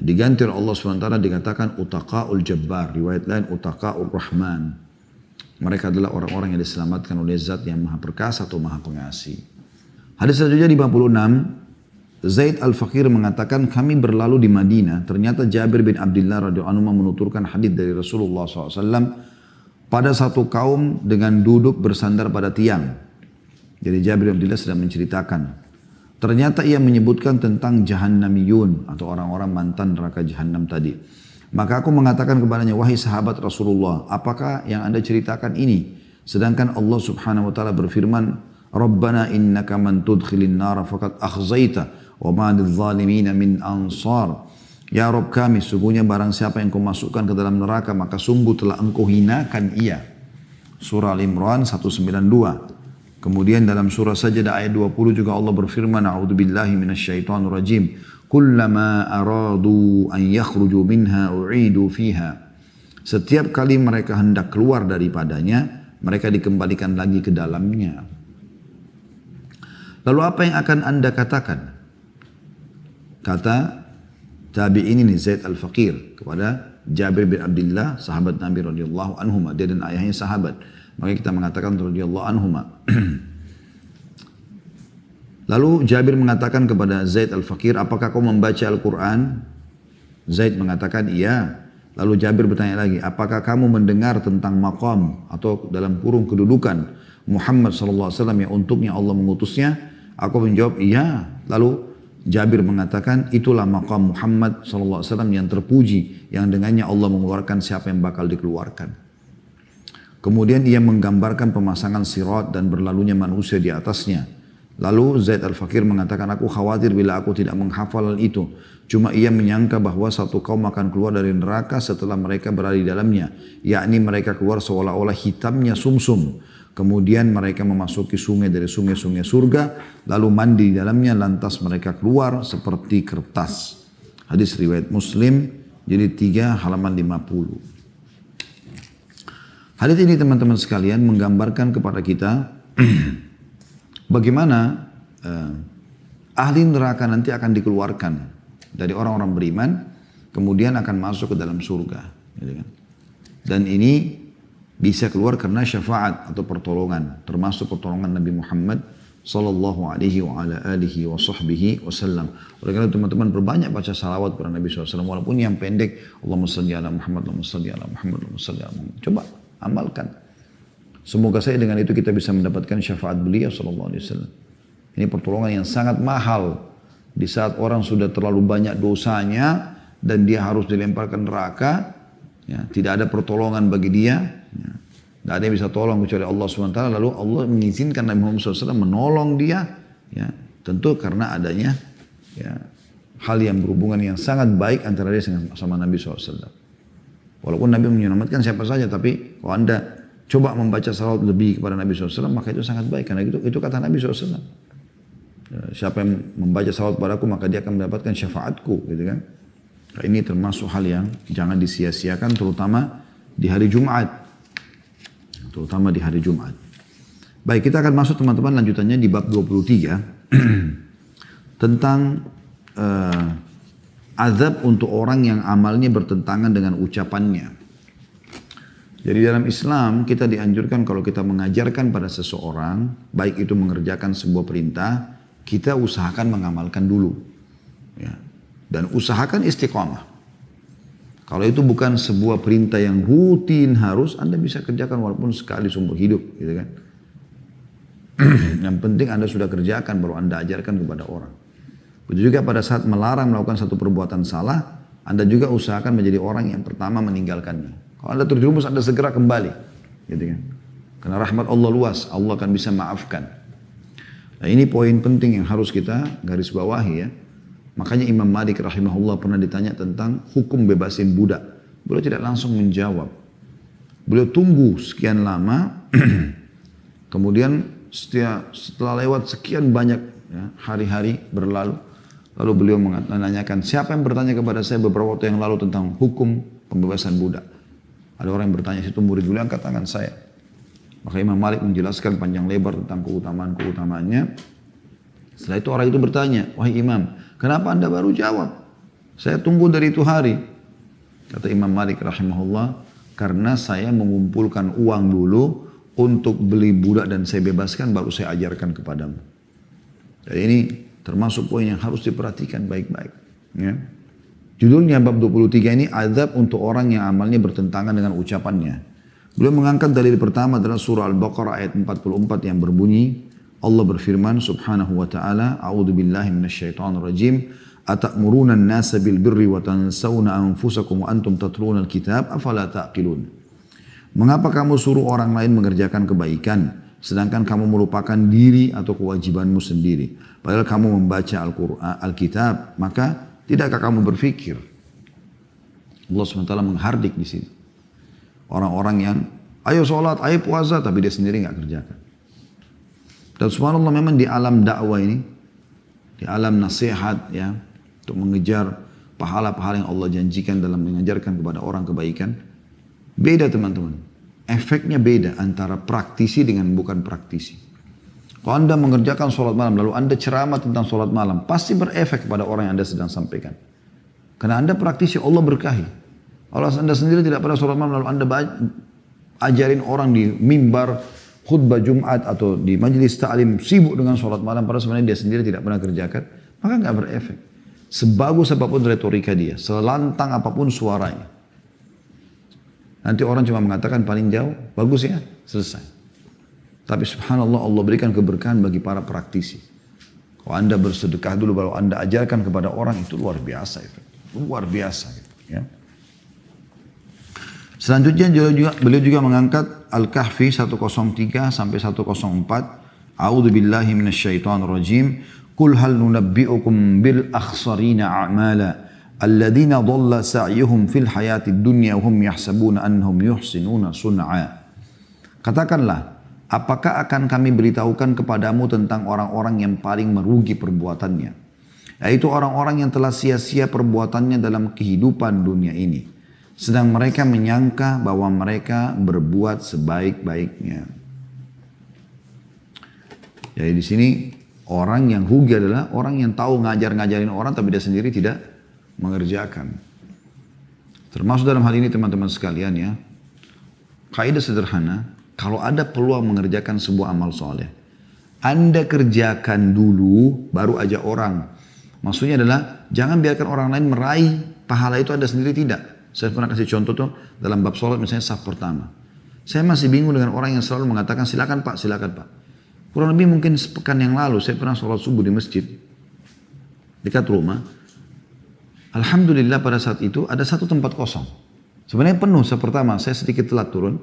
diganti oleh Allah Subhanahu wa taala dikatakan utaqaul jabbar, riwayat lain utaqaur rahman. Mereka adalah orang-orang yang diselamatkan oleh Zat yang Maha Perkasa atau Maha Pengasih. Hadis selanjutnya di 56, Zaid Al-Faqir mengatakan kami berlalu di Madinah, ternyata Jabir bin Abdullah radhiyallahu anhu menuturkan hadis dari Rasulullah SAW pada satu kaum dengan duduk bersandar pada tiang. Jadi Jabir bin Abdullah sedang menceritakan. Ternyata ia menyebutkan tentang jahannamiyun atau orang-orang mantan neraka jahannam tadi. Maka aku mengatakan kepadanya, wahai sahabat Rasulullah, apakah yang anda ceritakan ini? Sedangkan Allah Subhanahu wa taala berfirman, Rabbana innaka man tudkhilin nara faqad akhzaita wa ma lidh-dhalimin min ansar. Ya Rabb kami, sungguhnya barang siapa yang kau masukkan ke dalam neraka maka sungguh telah engkau hinakan ia. Surah Al-Imran 192. Kemudian dalam surah Sajdah ayat 20 juga Allah berfirman, A'udzubillahi minasyaitonir rajim. Kullama aradu an yakhruju minha u'idu fiha. Setiap kali mereka hendak keluar daripadanya, mereka dikembalikan lagi ke dalamnya. Lalu apa yang akan anda katakan? Kata tabi'in ini Zaid Al-Faqir kepada Jabir bin Abdullah, sahabat Nabi radhiyallahu anhuma, dia dan ayahnya sahabat. Maka kita mengatakan radhiyallahu anhuma. Lalu Jabir mengatakan kepada Zaid Al-Faqir, apakah kau membaca Al-Quran? Zaid mengatakan iya. Lalu Jabir bertanya lagi, apakah kamu mendengar tentang maqam atau dalam kurung kedudukan Muhammad SAW yang untuknya Allah mengutusnya? Aku menjawab iya. Lalu Jabir mengatakan itulah maqam Muhammad SAW yang terpuji, yang dengannya Allah mengeluarkan siapa yang bakal dikeluarkan. Kemudian ia menggambarkan pemasangan sirat dan berlalunya manusia di atasnya. Lalu Zaid Al-Faqir mengatakan, aku khawatir bila aku tidak menghafal itu. Cuma ia menyangka bahwa satu kaum akan keluar dari neraka setelah mereka berada di dalamnya. Yakni mereka keluar seolah-olah hitamnya sumsum. Kemudian mereka memasuki sungai dari sungai-sungai surga. Lalu mandi di dalamnya, lantas mereka keluar seperti kertas. Hadis riwayat Muslim, jadi 3 halaman 50. Hadis ini teman-teman sekalian menggambarkan kepada kita bagaimana ahli neraka nanti akan dikeluarkan dari orang-orang beriman, kemudian akan masuk ke dalam surga. Gitu kan? Dan ini bisa keluar karena syafaat atau pertolongan, termasuk pertolongan Nabi Muhammad sallallahu alaihi wa ala alihi wa sahbihi wasallam. Oleh karena teman-teman berbanyak baca salawat kepada Nabi SAW, walaupun yang pendek, Allahumma salli ala Muhammad, Allahumma salli ala Muhammad, Allahumma salli ala Muhammad. Coba amalkan. Semoga saya dengan itu kita bisa mendapatkan syafaat beliau sallallahu alaihi wasallam. Ini pertolongan yang sangat mahal di saat orang sudah terlalu banyak dosanya dan dia harus dilemparkan neraka. Ya, tidak ada pertolongan bagi dia. Ya, tidak ada yang bisa tolong kecuali Allah SWT. Lalu Allah mengizinkan Nabi Muhammad SAW menolong dia. Ya, tentu karena adanya ya, hal yang berhubungan yang sangat baik antara dia sama Nabi SAW. Walaupun Nabi menyelamatkan siapa saja, tapi kalau anda coba membaca salawat lebih kepada Nabi SAW, maka itu sangat baik. Karena itu kata Nabi SAW. Siapa yang membaca salawat padaku, maka dia akan mendapatkan syafaatku. Gitu kan? Nah, ini termasuk hal yang jangan disia-siakan, terutama di hari Jumat. Terutama di hari Jumat. Baik, kita akan masuk teman-teman lanjutannya di bab 23. Tentang azab untuk orang yang amalnya bertentangan dengan ucapannya. Jadi dalam Islam kita dianjurkan kalau kita mengajarkan pada seseorang, baik itu mengerjakan sebuah perintah, kita usahakan mengamalkan dulu. Ya. Dan usahakan istiqamah. Kalau itu bukan sebuah perintah yang rutin harus, Anda bisa kerjakan walaupun sekali seumur hidup. Gitu kan. Yang penting Anda sudah kerjakan, baru Anda ajarkan kepada orang. Begitu juga pada saat melarang melakukan satu perbuatan salah, Anda juga usahakan menjadi orang yang pertama meninggalkannya. Kalau Anda terjerumus, Anda segera kembali. Gitu kan. Karena rahmat Allah luas, Allah akan bisa maafkan. Nah ini poin penting yang harus kita garis bawahi ya. Makanya Imam Malik rahimahullah pernah ditanya tentang hukum bebasin budak. Beliau tidak langsung menjawab. Beliau tunggu sekian lama, kemudian setelah lewat sekian banyak ya, hari-hari berlalu, lalu beliau menanyakan, siapa yang bertanya kepada saya beberapa waktu yang lalu tentang hukum pembebasan budak? Ada orang yang bertanya, situ murid beliau angkat tangan saya. Maka Imam Malik menjelaskan panjang lebar tentang keutamaan-keutamaannya. Setelah itu orang itu bertanya, wahai Imam, kenapa anda baru jawab? Saya tunggu dari itu hari. Kata Imam Malik rahimahullah, karena saya mengumpulkan uang dulu untuk beli budak dan saya bebaskan, baru saya ajarkan kepadamu. Jadi ini termasuk poin yang harus diperhatikan baik-baik. Ya. Judulnya bab 23 ini azab untuk orang yang amalnya bertentangan dengan ucapannya. Beliau mengangkat dalil pertama adalah surah Al-Baqarah ayat 44 yang berbunyi, Allah berfirman subhanahu wa ta'ala, A'udhu billahi minasyaitonir rajim, Ata'muruna an-nasa bil birri wa tansawna anfusakum wa antum tatluna al-kitab afala ta'qilun. Mengapa kamu suruh orang lain mengerjakan kebaikan sedangkan kamu melupakan diri atau kewajibanmu sendiri? Padahal kamu membaca Al-Qur'an, Al-Kitab, maka tidakkah kamu berfikir? Allah SWT menghardik di sini. Orang-orang yang ayo sholat, ayo puasa, tapi dia sendiri nggak kerjakan. Dan subhanallah memang di alam dakwah ini, di alam nasihat ya, untuk mengejar pahala-pahala yang Allah janjikan dalam mengajarkan kepada orang kebaikan, beda teman-teman. Efeknya beda antara praktisi dengan bukan praktisi. Kalau anda mengerjakan sholat malam, lalu anda ceramah tentang sholat malam, pasti berefek kepada orang yang anda sedang sampaikan. Karena anda praktisi, Allah berkahi. Kalau anda sendiri tidak pernah sholat malam, lalu anda ajarin orang di mimbar, khutbah Jumat atau di majelis ta'lim sibuk dengan sholat malam, padahal sebenarnya dia sendiri tidak pernah kerjakan, maka nggak berefek. Sebagus apapun retorika dia, selantang apapun suaranya. Nanti orang cuma mengatakan paling jauh, bagus ya, selesai. Tapi subhanallah Allah berikan keberkahan bagi para praktisi. Kalau anda bersedekah dulu, baru anda ajarkan kepada orang, itu luar biasa itu. Luar biasa gitu, ya. Selanjutnya beliau juga mengangkat Al-Kahfi 103 sampai 104. A'udzu billahi minasyaitonir rajim. Qul hal nunabbi'ukum bil akhsarina a'mala alladziina dhalla sa'yuhum fil hayatid dunya wa hum yahsabuna annahum yuhsinuna sun'a. Katakanlah, apakah akan kami beritahukan kepadamu tentang orang-orang yang paling merugi perbuatannya, yaitu orang-orang yang telah sia-sia perbuatannya dalam kehidupan dunia ini, sedang mereka menyangka bahwa mereka berbuat sebaik-baiknya. Jadi di sini orang yang rugi adalah orang yang tahu ngajarin orang tapi dia sendiri tidak mengerjakan. Termasuk dalam hal ini teman-teman sekalian ya, kaidah sederhana, kalau ada peluang mengerjakan sebuah amal soleh, anda kerjakan dulu baru ajak orang. Maksudnya adalah jangan biarkan orang lain meraih pahala itu anda sendiri tidak. Saya pernah kasih contoh tuh dalam bab sholat misalnya saf pertama. Saya masih bingung dengan orang yang selalu mengatakan silakan pak, silakan pak. Kurang lebih mungkin sepekan yang lalu saya pernah sholat subuh di masjid dekat rumah. Alhamdulillah pada saat itu ada satu tempat kosong. Sebenarnya penuh saf pertama, saya sedikit telat turun.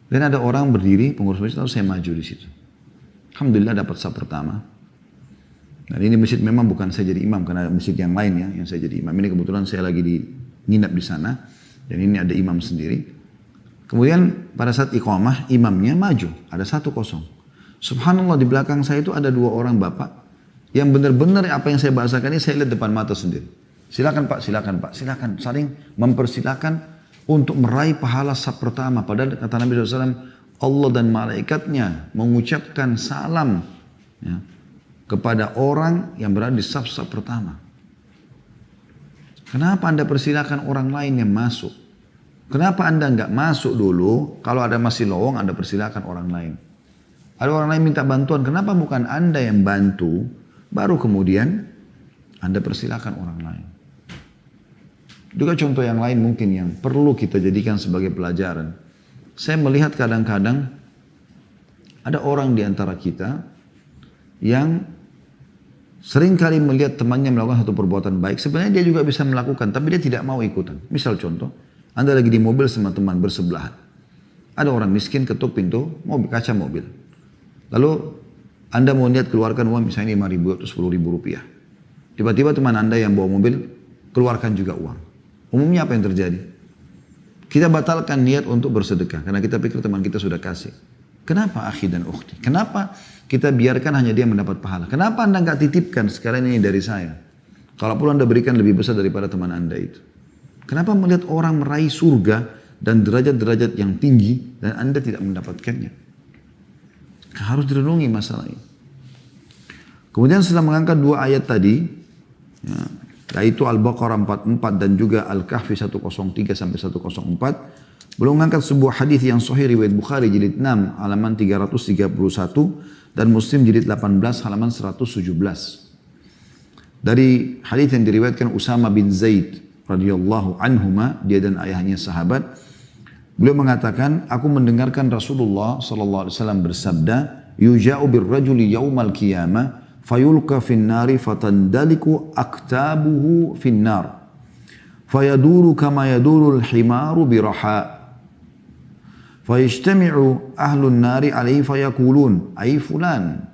Dan ada orang berdiri, pengurus masjid, lalu saya maju di situ. Alhamdulillah dapat saf pertama. Dan ini masjid memang bukan saya jadi imam, karena ada masjid yang lain ya, yang saya jadi imam. Ini kebetulan saya lagi nginap di sana, dan ini ada imam sendiri. Kemudian pada saat iqamah, imamnya maju, ada 1-0. Subhanallah di belakang saya itu ada 2 orang bapak, yang benar-benar apa yang saya bahasakan ini saya lihat depan mata sendiri. Silakan pak, silakan pak, silakan. Saling mempersilakan untuk meraih pahala saf pertama. Padahal kata Nabi SAW, Allah dan malaikatnya mengucapkan salam ya, kepada orang yang berada di saf-saf pertama. Kenapa anda persilakan orang lain yang masuk? Kenapa anda nggak masuk dulu? Kalau ada masih lowong, anda persilakan orang lain. Ada orang lain minta bantuan, kenapa bukan anda yang bantu? Baru kemudian anda persilakan orang lain. Juga contoh yang lain mungkin yang perlu kita jadikan sebagai pelajaran. Saya melihat kadang-kadang ada orang di antara kita yang sering kali melihat temannya melakukan satu perbuatan baik. Sebenarnya dia juga bisa melakukan, tapi dia tidak mau ikutan. Misal contoh, anda lagi di mobil sama teman bersebelahan. Ada orang miskin ketuk pintu mobil, kaca mobil. Lalu anda mau lihat keluarkan uang misalnya 5.000 atau 10.000 rupiah. Tiba-tiba teman anda yang bawa mobil keluarkan juga uang. Umumnya apa yang terjadi? Kita batalkan niat untuk bersedekah karena kita pikir teman kita sudah kasih. Kenapa akhi dan ukhti? Kenapa kita biarkan hanya dia mendapat pahala? Kenapa anda nggak titipkan sekarang ini dari saya? Kalaupun anda berikan lebih besar daripada teman anda itu. Kenapa melihat orang meraih surga dan derajat-derajat yang tinggi dan Anda tidak mendapatkannya. Harus direnungi masalah ini. Kemudian setelah mengangkat dua ayat tadi, ya, yaitu Al-Baqarah 44 dan juga Al-Kahfi 103 sampai 104, belum mengangkat sebuah hadis yang sahih riwayat Bukhari jilid 6 halaman 331 dan Muslim jilid 18 halaman 117. Dari hadis yang diriwayatkan Usama bin Zaid radhiyallahu anhuma, dia dan ayahnya sahabat, beliau mengatakan, aku mendengarkan Rasulullah sallallahu alaihi wasallam bersabda, yuja'u birrajuli yaumal qiyamah fayulqa finnari fatandaliku aktabuhu finnar fayaduru kama yadurul himaru biraha fayajtami'u ahlun nari alaihi fayakulun ay fulan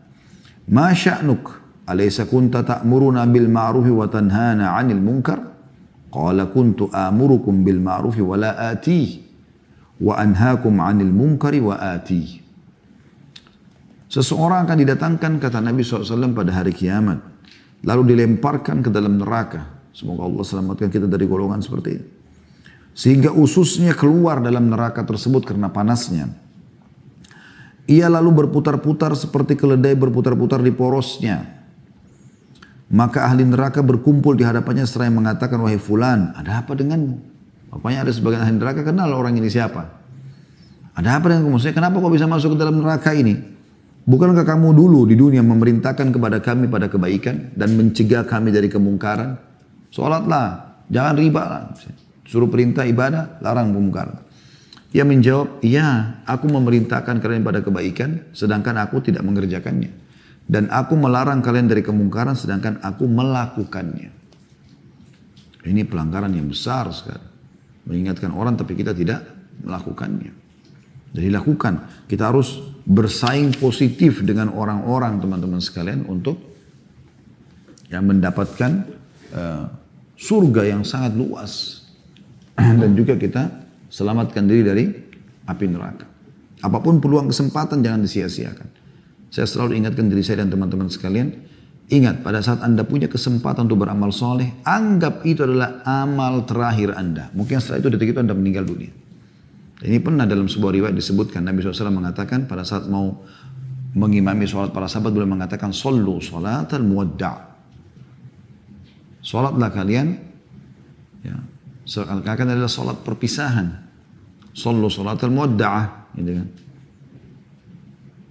ma sya'nuk alaysa kunta ta'muruna bil ma'rufi wa tanhana 'anil munkar qala kuntu amurukum bil ma'rufi wa la atih wa anhaakum 'anil munkari wa atih. Seseorang akan didatangkan, kata Nabi SAW, pada hari kiamat, lalu dilemparkan ke dalam neraka. Semoga Allah selamatkan kita dari golongan seperti ini. Sehingga ususnya keluar dalam neraka tersebut karena panasnya. Ia lalu berputar-putar seperti keledai berputar-putar di porosnya. Maka ahli neraka berkumpul di hadapannya seraya mengatakan, wahai fulan, ada apa denganmu? Apanya ada sebagian ahli neraka, kenal orang ini siapa? Ada apa dengan kamu? Kenapa kau bisa masuk ke dalam neraka ini? Bukankah kamu dulu di dunia memerintahkan kepada kami pada kebaikan dan mencegah kami dari kemungkaran? Sholatlah, jangan riba lah. Suruh perintah ibadah, larang kemungkaran. Ia menjawab, iya, aku memerintahkan kalian pada kebaikan sedangkan aku tidak mengerjakannya. Dan aku melarang kalian dari kemungkaran sedangkan aku melakukannya. Ini pelanggaran yang besar sekali. Mengingatkan orang tapi kita tidak melakukannya. Jadi lakukan. Kita harus bersaing positif dengan orang-orang teman-teman sekalian untuk yang mendapatkan surga yang sangat luas. Dan juga kita selamatkan diri dari api neraka. Apapun peluang kesempatan jangan disia-siakan. Saya selalu ingatkan diri saya dan teman-teman sekalian. Ingat, pada saat Anda punya kesempatan untuk beramal soleh, anggap itu adalah amal terakhir Anda. Mungkin setelah itu detik itu Anda meninggal dunia. Ini pernah dalam sebuah riwayat disebutkan, Nabi SAW mengatakan pada saat mau mengimami sholat para sahabat, beliau mengatakan, Sallu sholatal muwadda'. Sholatlah kalian, ya, seakan-akan adalah sholat perpisahan. Sallu sholatal muwadda'ah. Gitu kan.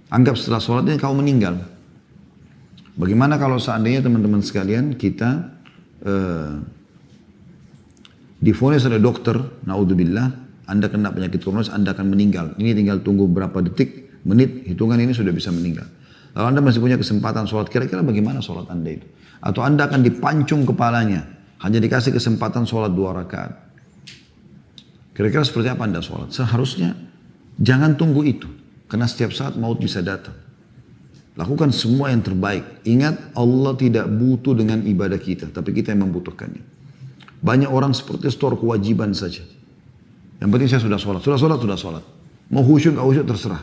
Anggap setelah sholat ini kau meninggal. Bagaimana kalau seandainya teman-teman sekalian kita divonis oleh dokter, naudzubillah, Anda kena penyakit kronis, Anda akan meninggal. Ini tinggal tunggu berapa detik, menit, hitungan ini sudah bisa meninggal. Lalu Anda masih punya kesempatan sholat, kira-kira bagaimana sholat Anda itu? Atau Anda akan dipancung kepalanya, hanya dikasih kesempatan sholat 2 rakaat. Kira-kira seperti apa Anda sholat? Seharusnya jangan tunggu itu, karena setiap saat maut bisa datang. Lakukan semua yang terbaik. Ingat, Allah tidak butuh dengan ibadah kita, tapi kita yang membutuhkannya. Banyak orang seperti store kewajiban saja. Yang penting saya sudah sholat. Mau khusyuk atau khusyuk terserah.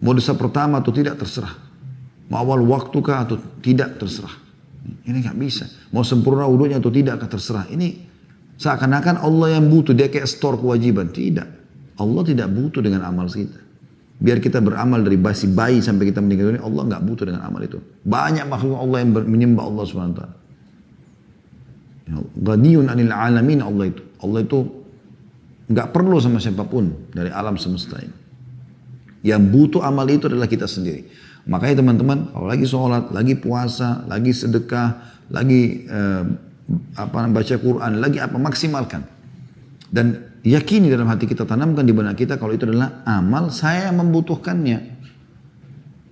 Mau dosa pertama atau tidak terserah. Mau awal waktu kah atau tidak terserah. Ini nggak bisa. Mau sempurna wudunya atau tidak terserah. Ini seakan-akan Allah yang butuh, dia kayak store kewajiban. Tidak. Allah tidak butuh dengan amal kita. Biar kita beramal dari basi bayi sampai kita meninggal dunia, Allah nggak butuh dengan amal itu. Banyak makhluk Allah yang menyembah Allah SWT. Ghaniyun anil alamin Allah itu. Allah itu nggak perlu sama siapapun dari alam semesta ini. Yang butuh amal itu adalah kita sendiri. Makanya teman-teman, kalau lagi sholat, lagi puasa, lagi sedekah, lagi baca Quran, lagi apa, maksimalkan. Dan yakini dalam hati kita, tanamkan di benak kita kalau itu adalah amal, saya membutuhkannya.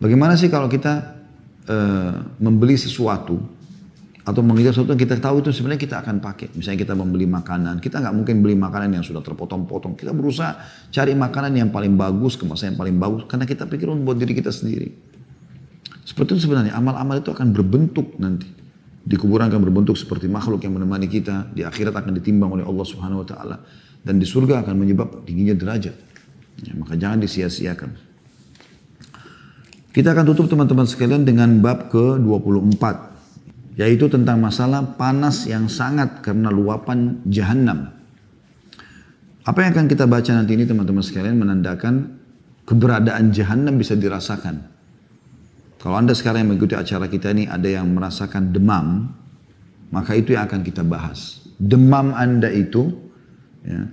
Bagaimana sih kalau kita membeli sesuatu atau mengejar sesuatu yang kita tahu itu sebenarnya kita akan pakai. Misalnya kita membeli makanan, kita nggak mungkin beli makanan yang sudah terpotong-potong. Kita berusaha cari makanan yang paling bagus, kemasan yang paling bagus, karena kita pikir untuk buat diri kita sendiri. Seperti itu sebenarnya, amal-amal itu akan berbentuk nanti. Di kuburan akan berbentuk seperti makhluk yang menemani kita, di akhirat akan ditimbang oleh Allah Subhanahu Wa Taala, dan di surga akan menyebab tingginya derajat. Ya, maka jangan disia-siakan. Kita akan tutup teman-teman sekalian dengan bab ke-24. Yaitu tentang masalah panas yang sangat karena luapan jahanam. Apa yang akan kita baca nanti ini teman-teman sekalian menandakan keberadaan jahanam bisa dirasakan. Kalau Anda sekarang yang mengikuti acara kita ini ada yang merasakan demam, maka itu yang akan kita bahas. Demam Anda itu, ya,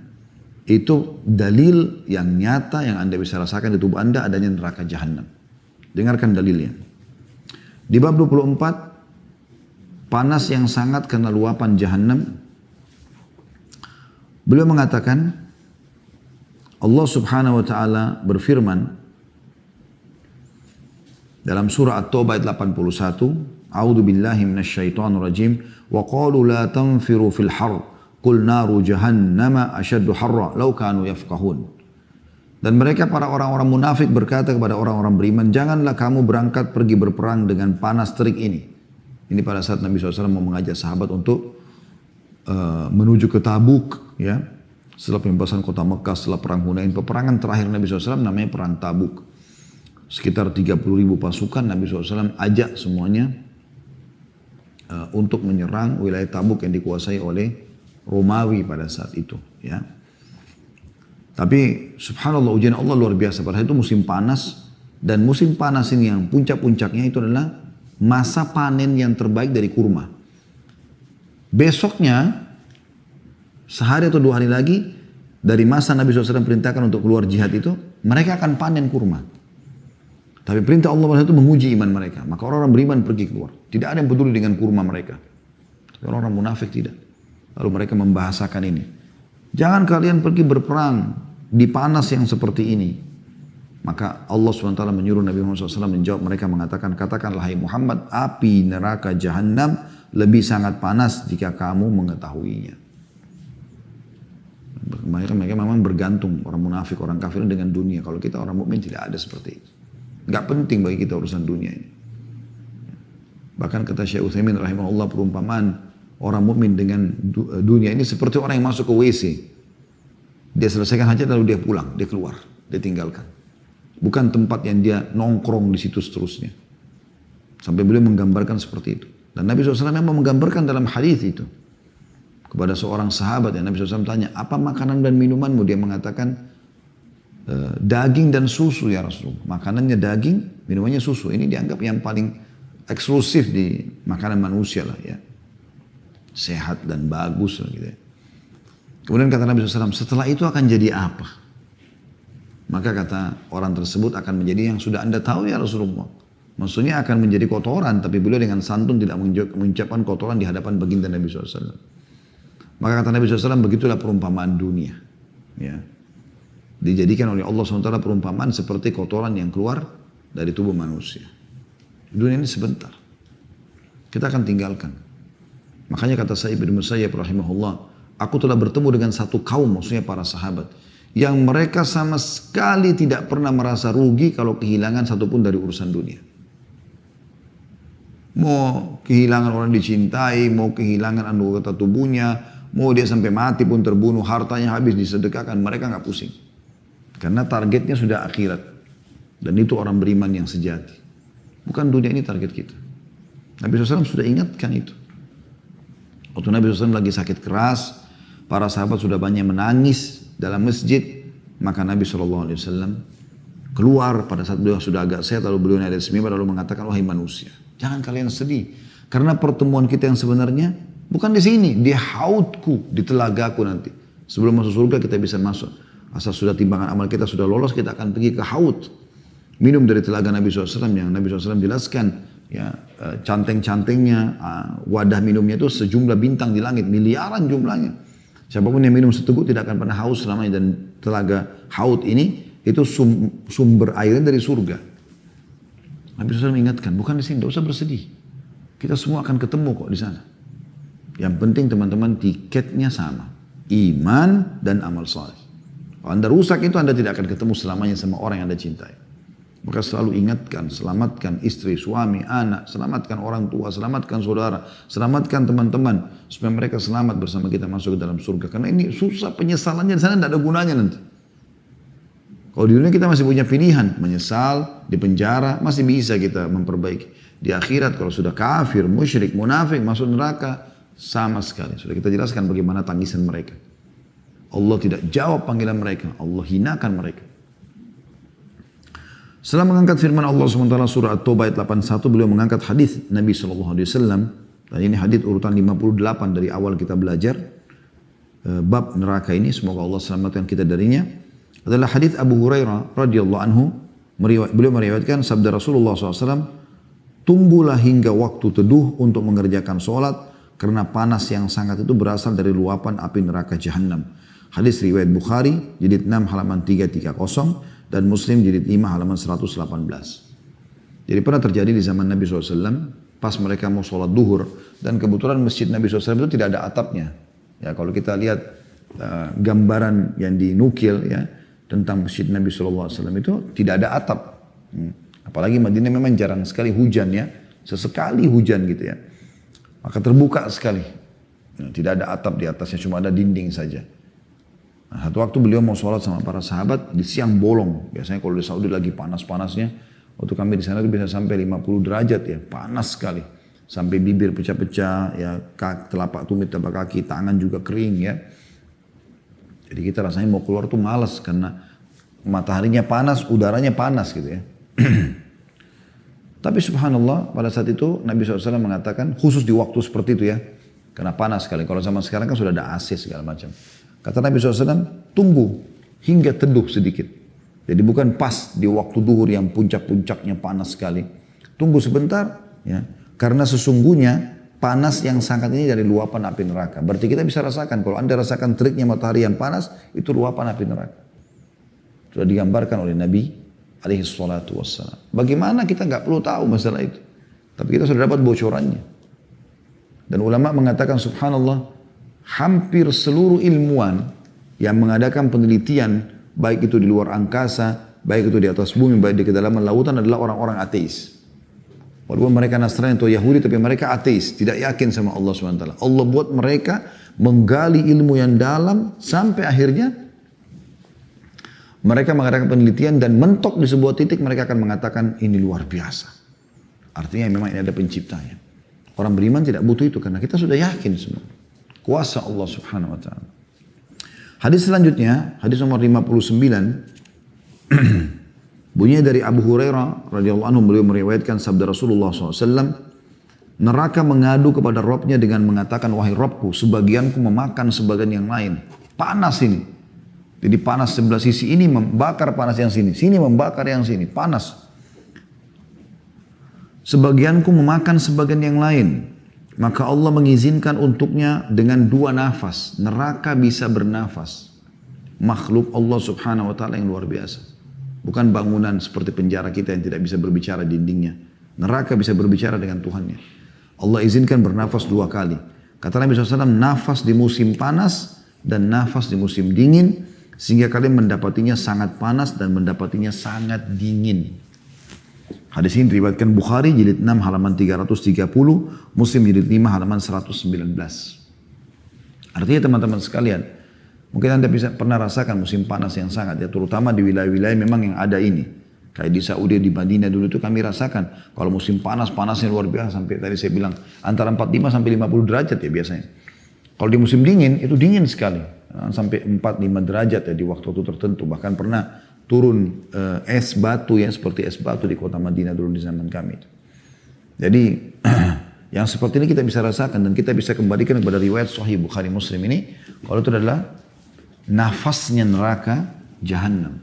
itu dalil yang nyata yang Anda bisa rasakan di tubuh Anda adanya neraka jahanam. Dengarkan dalilnya. Di bab 24, panas yang sangat karena luapan jahanam. Beliau mengatakan, Allah subhanahu wa ta'ala berfirman dalam surah At-Taubah ayat 81, A'udzu billahi minasyaitonir rajim, wa qalu la tanfiru fil har, qul naru jahannama asyaddu harra law kanu yafqahun. Dan mereka para orang-orang munafik berkata kepada orang-orang beriman, janganlah kamu berangkat pergi berperang dengan panas terik ini. Ini pada saat Nabi SAW mau mengajak sahabat untuk menuju ke Tabuk, ya, setelah pembebasan kota Mekah, setelah perang Hunain. Peperangan terakhir Nabi SAW namanya perang Tabuk. Sekitar 30.000 pasukan Nabi SAW ajak semuanya untuk menyerang wilayah Tabuk yang dikuasai oleh Romawi pada saat itu, ya. Tapi subhanallah ujian Allah luar biasa. Padahal itu musim panas, dan musim panas ini yang puncak-puncaknya itu adalah masa panen yang terbaik dari kurma. Besoknya, sehari atau 2 hari lagi, dari masa Nabi SAW perintahkan untuk keluar jihad itu, mereka akan panen kurma. Tapi perintah Allah pada itu menguji iman mereka. Maka orang-orang beriman pergi keluar. Tidak ada yang peduli dengan kurma mereka. Tapi orang-orang munafik tidak. Lalu mereka membahasakan ini. Jangan kalian pergi berperang di panas yang seperti ini. Maka Allah SWT menyuruh Nabi Muhammad SAW menjawab mereka mengatakan, katakanlah hai Muhammad, api neraka jahanam lebih sangat panas jika kamu mengetahuinya. Mereka memang bergantung, orang munafik, orang kafir dengan dunia. Kalau kita orang mukmin tidak ada seperti itu. Gak penting bagi kita urusan dunia ini. Bahkan kata Syekh Utsaimin rahimahullah, perumpamaan orang mukmin dengan dunia ini seperti orang yang masuk ke WC. Dia selesaikan hajat lalu dia pulang, dia keluar, dia tinggalkan. Bukan tempat yang dia nongkrong di situ seterusnya. Sampai beliau menggambarkan seperti itu. Dan Nabi SAW memang menggambarkan dalam hadis itu. Kepada seorang sahabat yang Nabi SAW tanya, apa makanan dan minumanmu? Dia mengatakan, daging dan susu ya Rasulullah. Makanannya daging, minumannya susu. Ini dianggap yang paling eksklusif di makanan manusia lah ya. Sehat dan bagus lah gitu ya. Kemudian kata Nabi SAW, setelah itu akan jadi apa? Maka kata orang tersebut akan menjadi yang sudah anda tahu ya Rasulullah. Maksudnya akan menjadi kotoran, tapi beliau dengan santun tidak mengucapkan kotoran di hadapan baginda Nabi SAW. Maka kata Nabi SAW, begitulah perumpamaan dunia. Ya. Dijadikan oleh Allah SWT perumpamaan seperti kotoran yang keluar dari tubuh manusia. Dunia ini sebentar. Kita akan tinggalkan. Makanya kata Sa'id bin Musayyib rahimahullah, aku telah bertemu dengan satu kaum, maksudnya para sahabat, yang mereka sama sekali tidak pernah merasa rugi kalau kehilangan satupun dari urusan dunia. Mau kehilangan orang dicintai, mau kehilangan anggota tubuhnya, mau dia sampai mati pun terbunuh, hartanya habis disedekahkan, mereka nggak pusing. Karena targetnya sudah akhirat. Dan itu orang beriman yang sejati. Bukan dunia ini target kita. Nabi SAW sudah ingatkan itu. Waktu Nabi SAW lagi sakit keras, para sahabat sudah banyak menangis dalam masjid, maka Nabi SAW keluar pada saat beliau sudah agak sehat, lalu beliau naik dari mimbar lalu mengatakan, wahai manusia, jangan kalian sedih, karena pertemuan kita yang sebenarnya bukan di sini, di haudku, di telagaku nanti. Sebelum masuk surga kita bisa masuk. Asal sudah timbangan amal kita sudah lolos, kita akan pergi ke haud, minum dari telaga Nabi SAW yang Nabi SAW jelaskan. Ya, canteng-cantengnya, wadah minumnya itu sejumlah bintang di langit, miliaran jumlahnya. Siapapun yang minum seteguk tidak akan pernah haus selamanya. Dan telaga haud ini itu sumber airnya dari surga. Nabi SAW mengingatkan, bukan di sini, tidak usah bersedih. Kita semua akan ketemu kok di sana. Yang penting teman-teman tiketnya sama, iman dan amal saleh. Kalau anda rusak itu anda tidak akan ketemu selamanya sama orang yang anda cintai. Maka selalu ingatkan, selamatkan istri, suami, anak, selamatkan orang tua, selamatkan saudara, selamatkan teman-teman. Supaya mereka selamat bersama kita masuk ke dalam surga. Karena ini susah, penyesalannya di sana tidak ada gunanya nanti. Kalau di dunia kita masih punya pilihan, menyesal, di penjara, masih bisa kita memperbaiki. Di akhirat kalau sudah kafir, musyrik, munafik, masuk neraka, sama sekali. Sudah kita jelaskan bagaimana tangisan mereka. Allah tidak jawab panggilan mereka. Allah hinakan mereka. Setelah mengangkat firman Allah SWT surah At-Taubah ayat 81, beliau mengangkat hadis Nabi SAW. Dan ini hadis urutan 58 dari awal kita belajar bab neraka ini. Semoga Allah selamatkan kita darinya. Adalah hadis Abu Hurairah radhiyallahu anhu. Beliau meriwayatkan sabda Rasulullah SAW, tunggulah hingga waktu teduh untuk mengerjakan sholat, karena panas yang sangat itu berasal dari luapan api neraka Jahannam. Hadis riwayat Bukhari, jilid 6 halaman 330, dan Muslim jilid 5 halaman 118. Jadi pernah terjadi di zaman Nabi SAW, pas mereka mau sholat duhur, dan kebetulan masjid Nabi SAW itu tidak ada atapnya. Ya, kalau kita lihat gambaran yang dinukil ya tentang masjid Nabi SAW itu tidak ada atap. Apalagi Madinah memang jarang sekali hujan ya, sesekali hujan gitu ya. Maka terbuka sekali. Tidak ada atap di atasnya, cuma ada dinding saja. Nah, satu waktu beliau mau sholat sama para sahabat di siang bolong. Biasanya kalau di Saudi lagi panas-panasnya, waktu kami di sana itu bisa sampai 50 derajat ya, panas sekali. Sampai bibir pecah-pecah, ya telapak tumit, telapak kaki, tangan juga kering ya. Jadi kita rasanya mau keluar tuh malas karena mataharinya panas, udaranya panas gitu ya. Tapi subhanallah pada saat itu Nabi SAW mengatakan khusus di waktu seperti itu ya. Karena panas sekali. Kalau zaman sekarang kan sudah ada AC segala macam. Kata Nabi SAW, tunggu hingga teduh sedikit. Jadi bukan pas di waktu duhur yang puncak-puncaknya panas sekali. Tunggu sebentar ya. Karena sesungguhnya panas yang sangat ini dari luapan api neraka. Berarti kita bisa rasakan. Kalau Anda rasakan teriknya matahari yang panas, itu luapan api neraka. Sudah digambarkan oleh Nabi alaihi salatu wassalam. Bagaimana kita nggak perlu tahu masalah itu. Tapi kita sudah dapat bocorannya. Dan ulama mengatakan subhanallah, hampir seluruh ilmuwan yang mengadakan penelitian, baik itu di luar angkasa, baik itu di atas bumi, baik di kedalaman lautan adalah orang-orang ateis. Walaupun mereka Nasrani atau Yahudi, tapi mereka ateis, tidak yakin sama Allah SWT. Allah buat mereka menggali ilmu yang dalam sampai akhirnya mereka mengadakan penelitian dan mentok di sebuah titik mereka akan mengatakan ini luar biasa. Artinya memang ini ada penciptanya. Orang beriman tidak butuh itu karena kita sudah yakin semua. Kuasa Allah Subhanahu wa taala. Hadis selanjutnya, hadis nomor 59. Bunyinya dari Abu Hurairah radhiyallahu anhu, beliau meriwayatkan sabda Rasulullah SAW, neraka mengadu kepada Rabbnya dengan mengatakan, wahai Rabbku, sebagianku memakan sebagian yang lain. Panas ini. Jadi panas sebelah sisi ini membakar panas yang sini. Sini membakar yang sini. Panas. Sebagianku memakan sebagian yang lain. Maka Allah mengizinkan untuknya dengan 2 nafas. Neraka bisa bernafas. Makhluk Allah subhanahu wa ta'ala yang luar biasa. Bukan bangunan seperti penjara kita yang tidak bisa berbicara dindingnya. Neraka bisa berbicara dengan Tuhannya. Allah izinkan bernafas 2 kali. Kata Nabi SAW, nafas di musim panas dan nafas di musim dingin. Sehingga kalian mendapatinya sangat panas dan mendapatinya sangat dingin. Hadis ini diriwayatkan Bukhari jilid 6 halaman 330, Muslim jilid 5 halaman 119. Artinya teman-teman sekalian, mungkin Anda bisa pernah rasakan musim panas yang sangat ya, terutama di wilayah-wilayah memang yang ada ini. Kayak di Saudi, di Madinah dulu itu kami rasakan kalau musim panas, panasnya luar biasa sampai tadi saya bilang antara 45 sampai 50 derajat ya biasanya. Kalau di musim dingin itu dingin sekali. Sampai 4-5 derajat ya di waktu-waktu tertentu. Bahkan pernah turun es batu ya, seperti es batu di kota Madinah dulu di zaman kami. Jadi yang seperti ini kita bisa rasakan dan kita bisa kembalikan kepada riwayat Sahih Bukhari Muslim ini. Kalau itu adalah nafasnya neraka Jahannam.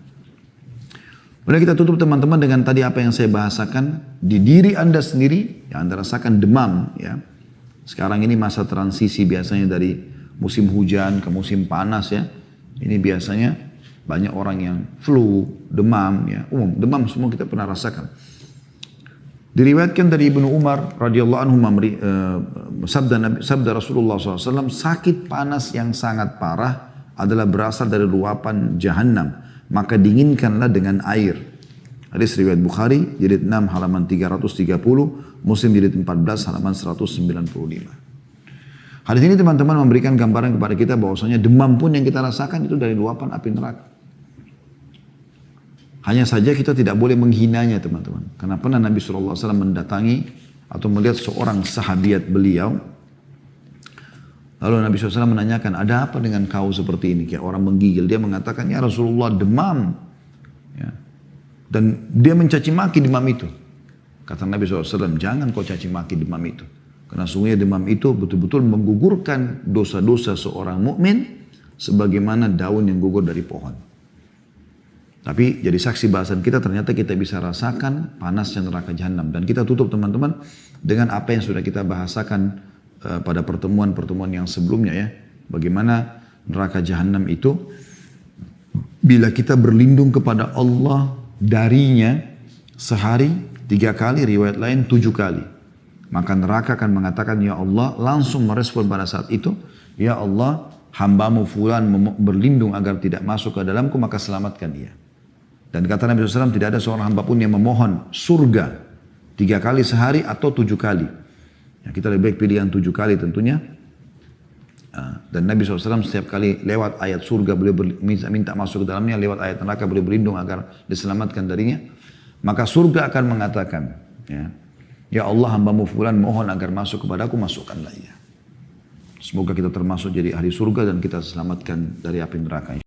Boleh kita tutup teman-teman dengan tadi apa yang saya bahasakan. Di diri Anda sendiri yang Anda rasakan demam ya. Sekarang ini masa transisi biasanya dari musim hujan ke musim panas ya. Ini biasanya banyak orang yang flu, demam ya. Demam semua kita pernah rasakan. Diriwayatkan dari Ibnu Umar radhiyallahu anhu sabda Rasulullah SAW, sakit panas yang sangat parah adalah berasal dari luapan Jahannam. Maka dinginkanlah dengan air. Hadis riwayat Bukhari jilid 6 halaman 330, Muslim jilid 14 halaman 195. Hadis ini teman-teman memberikan gambaran kepada kita bahwasanya demam pun yang kita rasakan itu dari luapan api neraka. Hanya saja kita tidak boleh menghinanya teman-teman. Karena pernah Nabi SAW mendatangi atau melihat seorang sahabiat beliau Lalu Nabi SAW menanyakan, ada apa dengan kau seperti ini? Kayak orang menggigil. Dia mengatakan, ya Rasulullah demam. Ya. Dan dia mencaci maki demam itu. Kata Nabi SAW, jangan kau caci maki demam itu. Karena sungguhnya demam itu betul-betul menggugurkan dosa-dosa seorang mukmin sebagaimana daun yang gugur dari pohon. Tapi jadi saksi bahasan kita ternyata kita bisa rasakan panasnya neraka jahanam. Dan kita tutup teman-teman dengan apa yang sudah kita bahasakan pada pertemuan-pertemuan yang sebelumnya ya. Bagaimana neraka jahanam itu bila kita berlindung kepada Allah darinya sehari 3 kali, riwayat lain 7 kali. Maka neraka akan mengatakan, ya Allah, langsung merespon pada saat itu, ya Allah, hambamu fulan berlindung agar tidak masuk ke dalamku, maka selamatkan dia. Dan kata Nabi SAW, tidak ada seorang hamba pun yang memohon surga 3 kali sehari atau 7 kali. Ya, kita lebih baik pilih yang 7 kali tentunya. Dan Nabi SAW setiap kali lewat ayat surga boleh minta masuk ke dalamnya, lewat ayat neraka boleh berlindung agar diselamatkan darinya. Maka surga akan mengatakan, ya Allah, hambamu fulan mohon agar masuk kepadaku, masukkanlah ia. Semoga kita termasuk jadi ahli surga dan kita selamatkan dari api neraka.